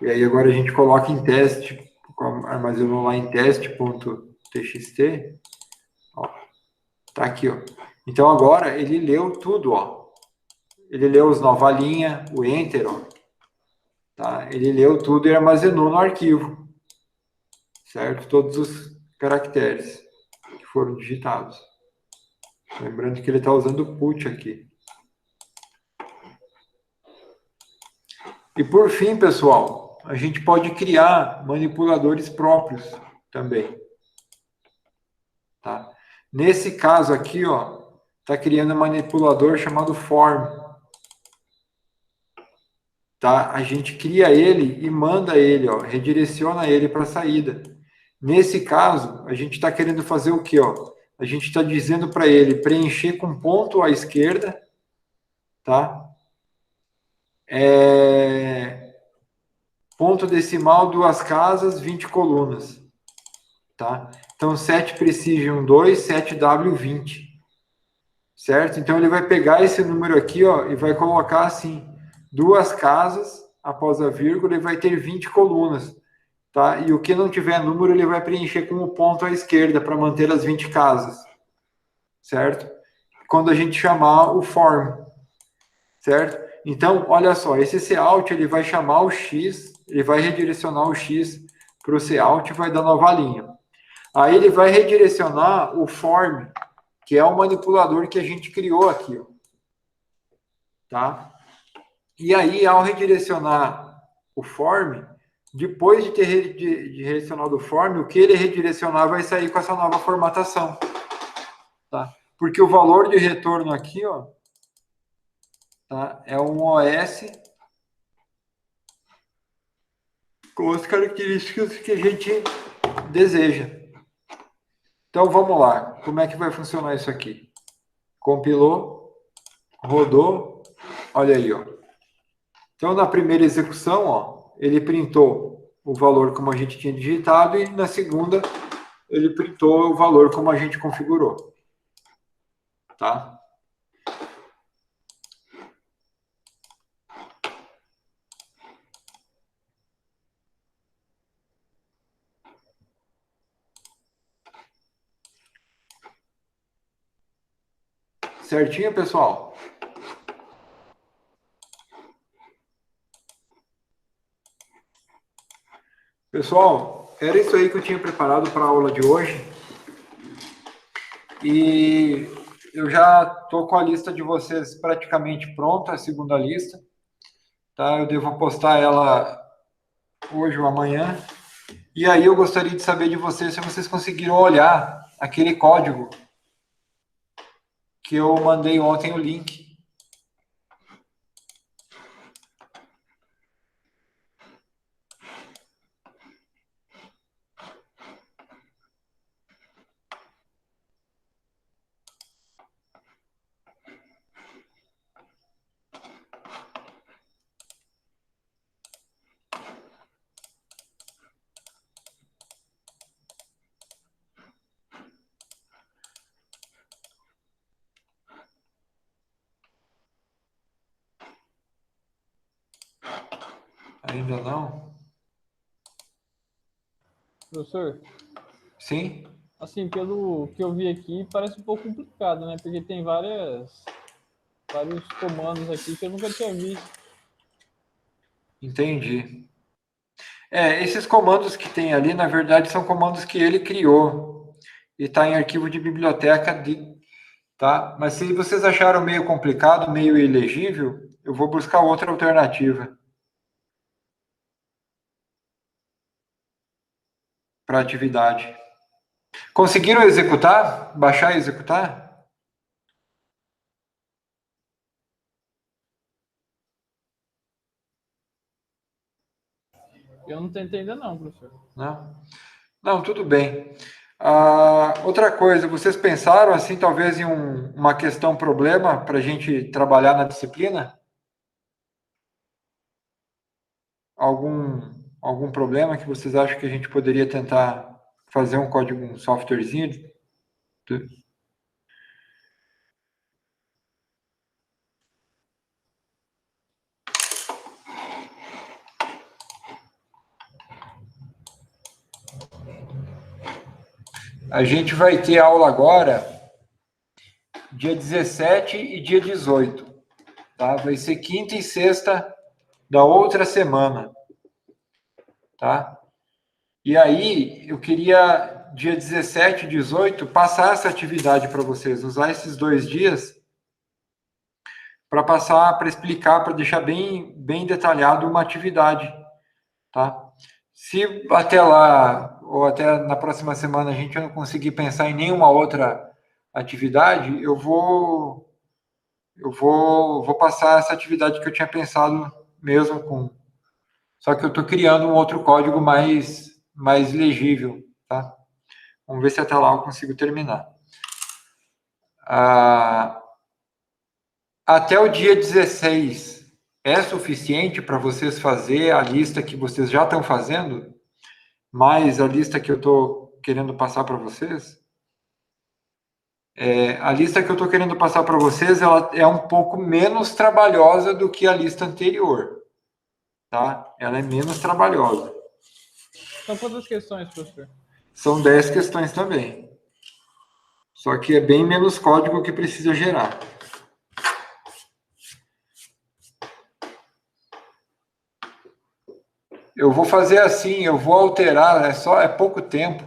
E aí agora a gente coloca em teste, armazenou lá em teste.txt, ó, tá aqui, ó. Então agora ele leu tudo, ó. Ele leu os nova linha, o enter, ó, tá? Ele leu tudo e armazenou no arquivo, certo? Todos os caracteres que foram digitados. Lembrando que ele está usando put aqui. E por fim, pessoal, a gente pode criar manipuladores próprios também. Tá? Nesse caso aqui, ó, está criando um manipulador chamado form. Tá? A gente cria ele e manda ele, ó, redireciona ele para a saída. Nesse caso, a gente está querendo fazer o quê? Ó? A gente está dizendo para ele preencher com ponto à esquerda, tá? Ponto decimal, 2 casas, 20 colunas. Tá? Então, 7 precision 2, 7W 20. Certo? Então, ele vai pegar esse número aqui, ó, e vai colocar assim, 2 casas após a vírgula e vai ter 20 colunas. Tá? E o que não tiver número, ele vai preencher com o ponto à esquerda para manter as 20 casas. Certo? Quando a gente chamar o form. Certo? Então, olha só, esse cout ele vai chamar o x, ele vai redirecionar o x para o cout e vai dar nova linha. Aí ele vai redirecionar o form, que é o manipulador que a gente criou aqui, ó. Tá? E aí, ao redirecionar o form, depois de ter redirecionado o form, o que ele redirecionar vai sair com essa nova formatação. Tá? Porque o valor de retorno aqui, ó, tá? É um OS com as características que a gente deseja. Então, vamos lá. Como é que vai funcionar isso aqui? Compilou, rodou, olha aí, ó. Então, na primeira execução, ó, ele printou o valor como a gente tinha digitado e na segunda ele printou o valor como a gente configurou. Tá? Certinho, pessoal? Pessoal, era isso aí que eu tinha preparado para a aula de hoje. E eu já estou com a lista de vocês praticamente pronta, a segunda lista. Tá? Eu devo postar ela hoje ou amanhã. E aí eu gostaria de saber de vocês se vocês conseguiram olhar aquele código que eu mandei ontem o link. Ainda não? Professor, Sim? assim, pelo que eu vi aqui, parece um pouco complicado, né? Porque tem vários comandos aqui que eu nunca tinha visto. Entendi. Esses comandos que tem ali, na verdade, são comandos que ele criou. E está em arquivo de biblioteca, tá? Mas se vocês acharam meio complicado, meio ilegível, eu vou buscar outra alternativa para atividade. Conseguiram executar? Baixar e executar? Eu não tentei ainda não, professor. Não? Não, tudo bem. Outra coisa, vocês pensaram assim, talvez em uma questão problema para a gente trabalhar na disciplina? Algum problema que vocês acham que a gente poderia tentar fazer um código, um softwarezinho? A gente vai ter aula agora, dia 17 e dia 18, tá? Vai ser quinta e sexta da outra semana, tá? E aí, eu queria, dia 17 e 18, passar essa atividade para vocês, usar esses 2 dias para passar, para explicar, para deixar bem detalhado uma atividade, tá? Se até lá, ou até na próxima semana, a gente não conseguir pensar em nenhuma outra atividade, vou passar essa atividade que eu tinha pensado mesmo com. Só que eu estou criando um outro código mais legível, tá? Vamos ver se até lá eu consigo terminar. Até o dia 16 é suficiente para vocês fazer a lista que vocês já estão fazendo, mais a lista que eu estou querendo passar para vocês? A lista que eu estou querendo passar para vocês, ela é um pouco menos trabalhosa do que a lista anterior, tá? Ela é menos trabalhosa. São quantas questões, professor? São 10 questões também. Só que é bem menos código que precisa gerar. Eu vou fazer assim, eu vou alterar, é pouco tempo.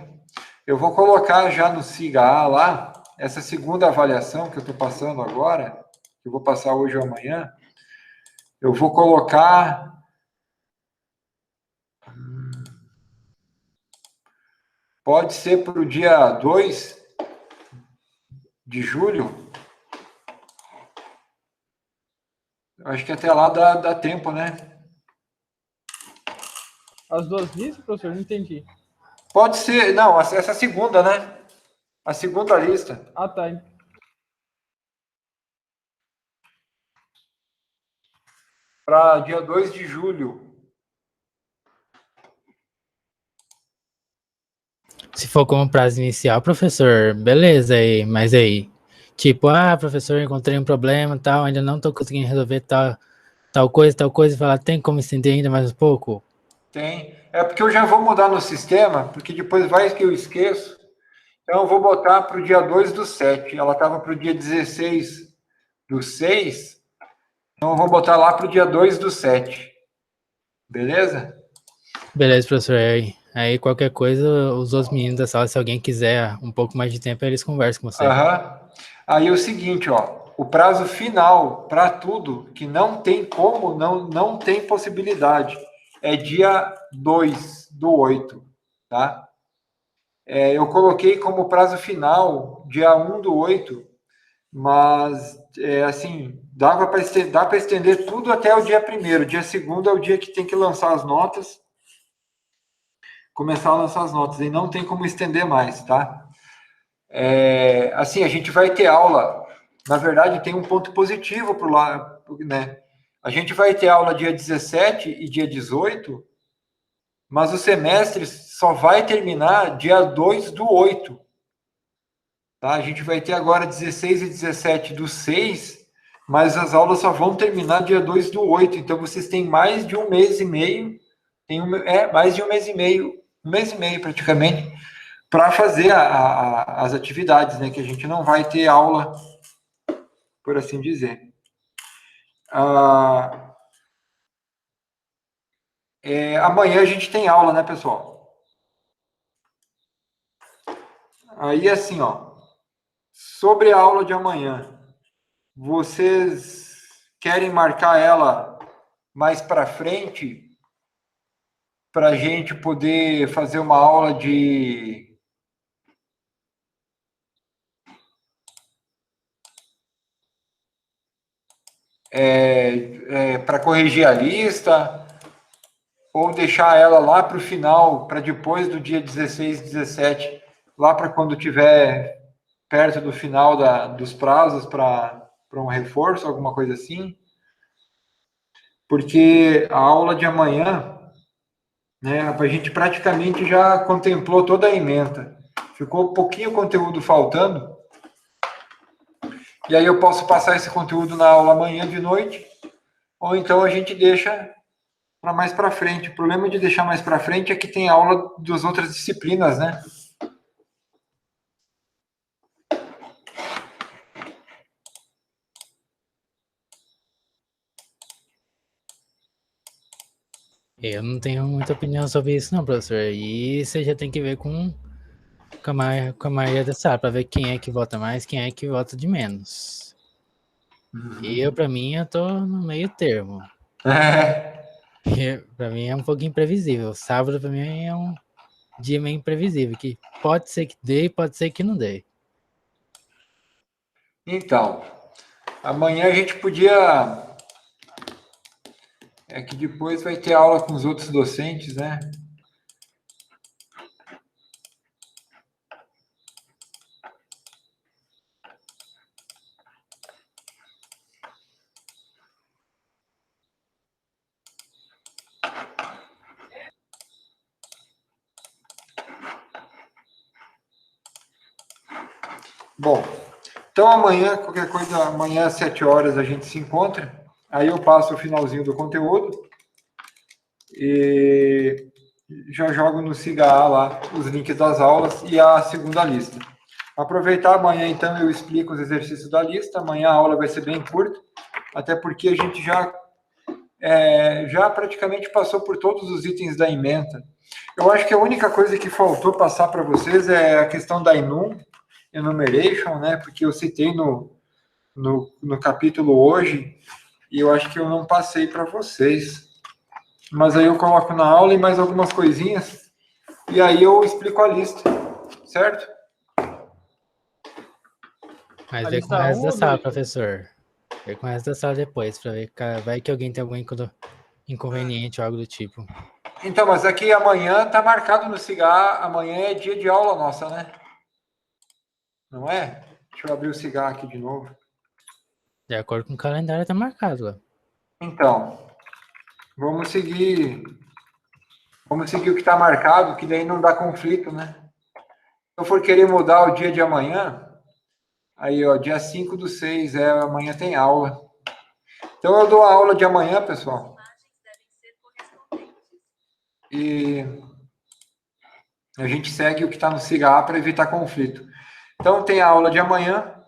Eu vou colocar já no SIGA lá, essa segunda avaliação que eu estou passando agora, que eu vou passar hoje ou amanhã, eu vou colocar. Pode ser para o dia 2 de julho. Acho que até lá dá tempo, né? As duas listas, professor? Não entendi. Pode ser, não, essa segunda, né? A segunda lista. Ah, tá. Para dia 2 de julho. Se for como prazo inicial, professor, beleza aí, mas aí, tipo, professor, encontrei um problema, tal, ainda não tô conseguindo resolver tal coisa, falar, tem como estender ainda mais um pouco? Tem. É porque eu já vou mudar no sistema, porque depois vai que eu esqueço. Então eu vou botar para o dia 2 do 7. Ela estava para o dia 16 do 6. Então eu vou botar lá para o dia 2 do 7. Beleza? Beleza, professor, aí qualquer coisa, os outros meninos da sala, se alguém quiser um pouco mais de tempo, eles conversam com você. Aham. Aí é o seguinte, ó, o prazo final para tudo, que não tem como, não tem possibilidade, é dia 2 do 8, tá? Eu coloquei como prazo final dia 1 do 8, mas, assim, dá para estender tudo até o dia 1º. Dia 2º é o dia que tem que lançar as notas, começar a lançar as notas, e não tem como estender mais, tá? Assim, a gente vai ter aula, na verdade, tem um ponto positivo para lá, né? A gente vai ter aula dia 17 e dia 18, mas o semestre só vai terminar dia 2 do 8. Tá? A gente vai ter agora 16 e 17 do 6, mas as aulas só vão terminar dia 2 do 8. Então, vocês têm mais de um mês e meio, mais de um mês e meio praticamente, para fazer as atividades, né? Que a gente não vai ter aula, por assim dizer. Amanhã a gente tem aula, né, pessoal? Aí, assim, ó, sobre a aula de amanhã, vocês querem marcar ela mais para frente para a gente poder fazer uma aula para corrigir a lista, ou deixar ela lá para o final, para depois do dia 16, 17, lá para quando tiver perto do final dos prazos para um reforço, alguma coisa assim? Porque a aula de amanhã, né, a gente praticamente já contemplou toda a ementa. Ficou um pouquinho conteúdo faltando, e aí eu posso passar esse conteúdo na aula amanhã de noite, ou então a gente deixa para mais para frente. O problema de deixar mais para frente é que tem aula das outras disciplinas, né? Eu não tenho muita opinião sobre isso não, professor, e você já tem que ver com a maioria da sala, para ver quem é que vota mais, quem é que vota de menos. Para mim, eu tô no meio termo. Para mim é um pouco imprevisível. Sábado, para mim, é um dia meio imprevisível, que pode ser que dê, pode ser que não dê. Então, amanhã a gente podia... É que depois vai ter aula com os outros docentes, né? Bom, então amanhã, qualquer coisa, amanhã às 7 horas a gente se encontra. Aí eu passo o finalzinho do conteúdo e já jogo no SIGA lá os links das aulas e a segunda lista. Aproveitar amanhã, então, eu explico os exercícios da lista. Amanhã a aula vai ser bem curta, até porque a gente já praticamente passou por todos os itens da ementa. Eu acho que a única coisa que faltou passar para vocês é a questão da enumeration, né? Porque eu citei no capítulo hoje e eu acho que eu não passei para vocês. Mas aí eu coloco na aula e mais algumas coisinhas e aí eu explico a lista, certo? Mas A vê com o lista resto 1 da ou sala, 2? professor. Vê com o resto da sala depois, para ver, vai que alguém tem algum inconveniente ou algo do tipo. Então, mas aqui amanhã tá marcado no Cigar, amanhã é dia de aula nossa, né? Não é? Deixa eu abrir o Cigar aqui de novo. De acordo com o calendário, tá marcado lá. Então, vamos seguir o que está marcado, que daí não dá conflito, né? Se eu for querer mudar o dia de amanhã, aí, ó, dia 5/6, amanhã tem aula. Então, eu dou a aula de amanhã, pessoal. E a gente segue o que está no Cigar para evitar conflito. Então, tem a aula de amanhã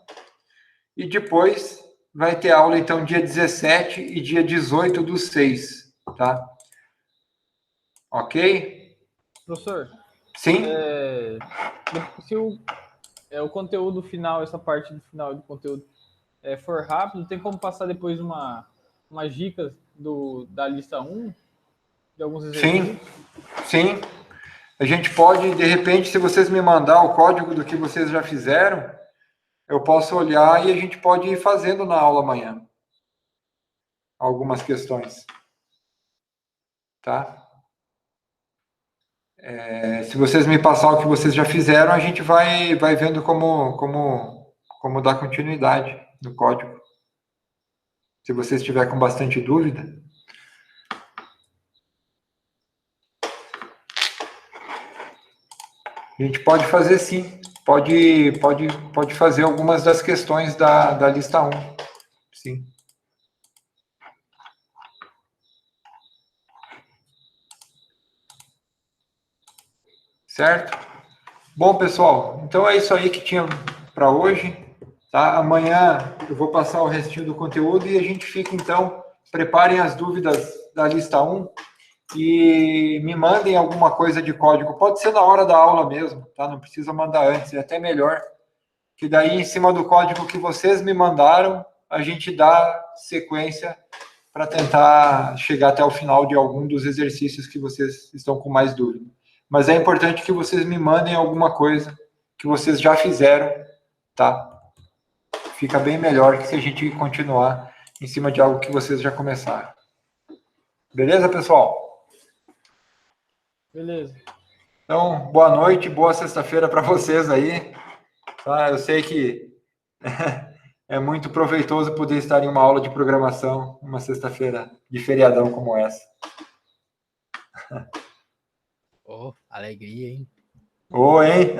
e depois vai ter aula, então, dia 17 e dia 18/6, tá? Ok? Professor, Sim? se o conteúdo final, essa parte do final do conteúdo for rápido, tem como passar depois umas dicas da lista 1, de alguns exercícios? Sim. A gente pode, de repente, se vocês me mandar o código do que vocês já fizeram, eu posso olhar e a gente pode ir fazendo na aula amanhã algumas questões. Tá? Se vocês me passar o que vocês já fizeram, a gente vai vendo como dar continuidade no código. Se você estiver com bastante dúvida. A gente pode fazer sim. Pode fazer algumas das questões da lista 1. Sim. Certo? Bom, pessoal, então é isso aí que tinha para hoje. Tá? Amanhã eu vou passar o restinho do conteúdo e a gente fica, então, preparem as dúvidas da lista 1 e me mandem alguma coisa de código. Pode ser na hora da aula mesmo, tá? Não precisa mandar antes, é até melhor. Que daí, em cima do código que vocês me mandaram, a gente dá sequência para tentar chegar até o final de algum dos exercícios que vocês estão com mais dúvida. Mas é importante que vocês me mandem alguma coisa que vocês já fizeram, tá? Fica bem melhor que se a gente continuar em cima de algo que vocês já começaram. Beleza, pessoal? Beleza. Então, boa noite, boa sexta-feira para vocês aí. Tá? Eu sei que é muito proveitoso poder estar em uma aula de programação uma sexta-feira de feriadão como essa. Oh, alegria, hein? Oi, hein?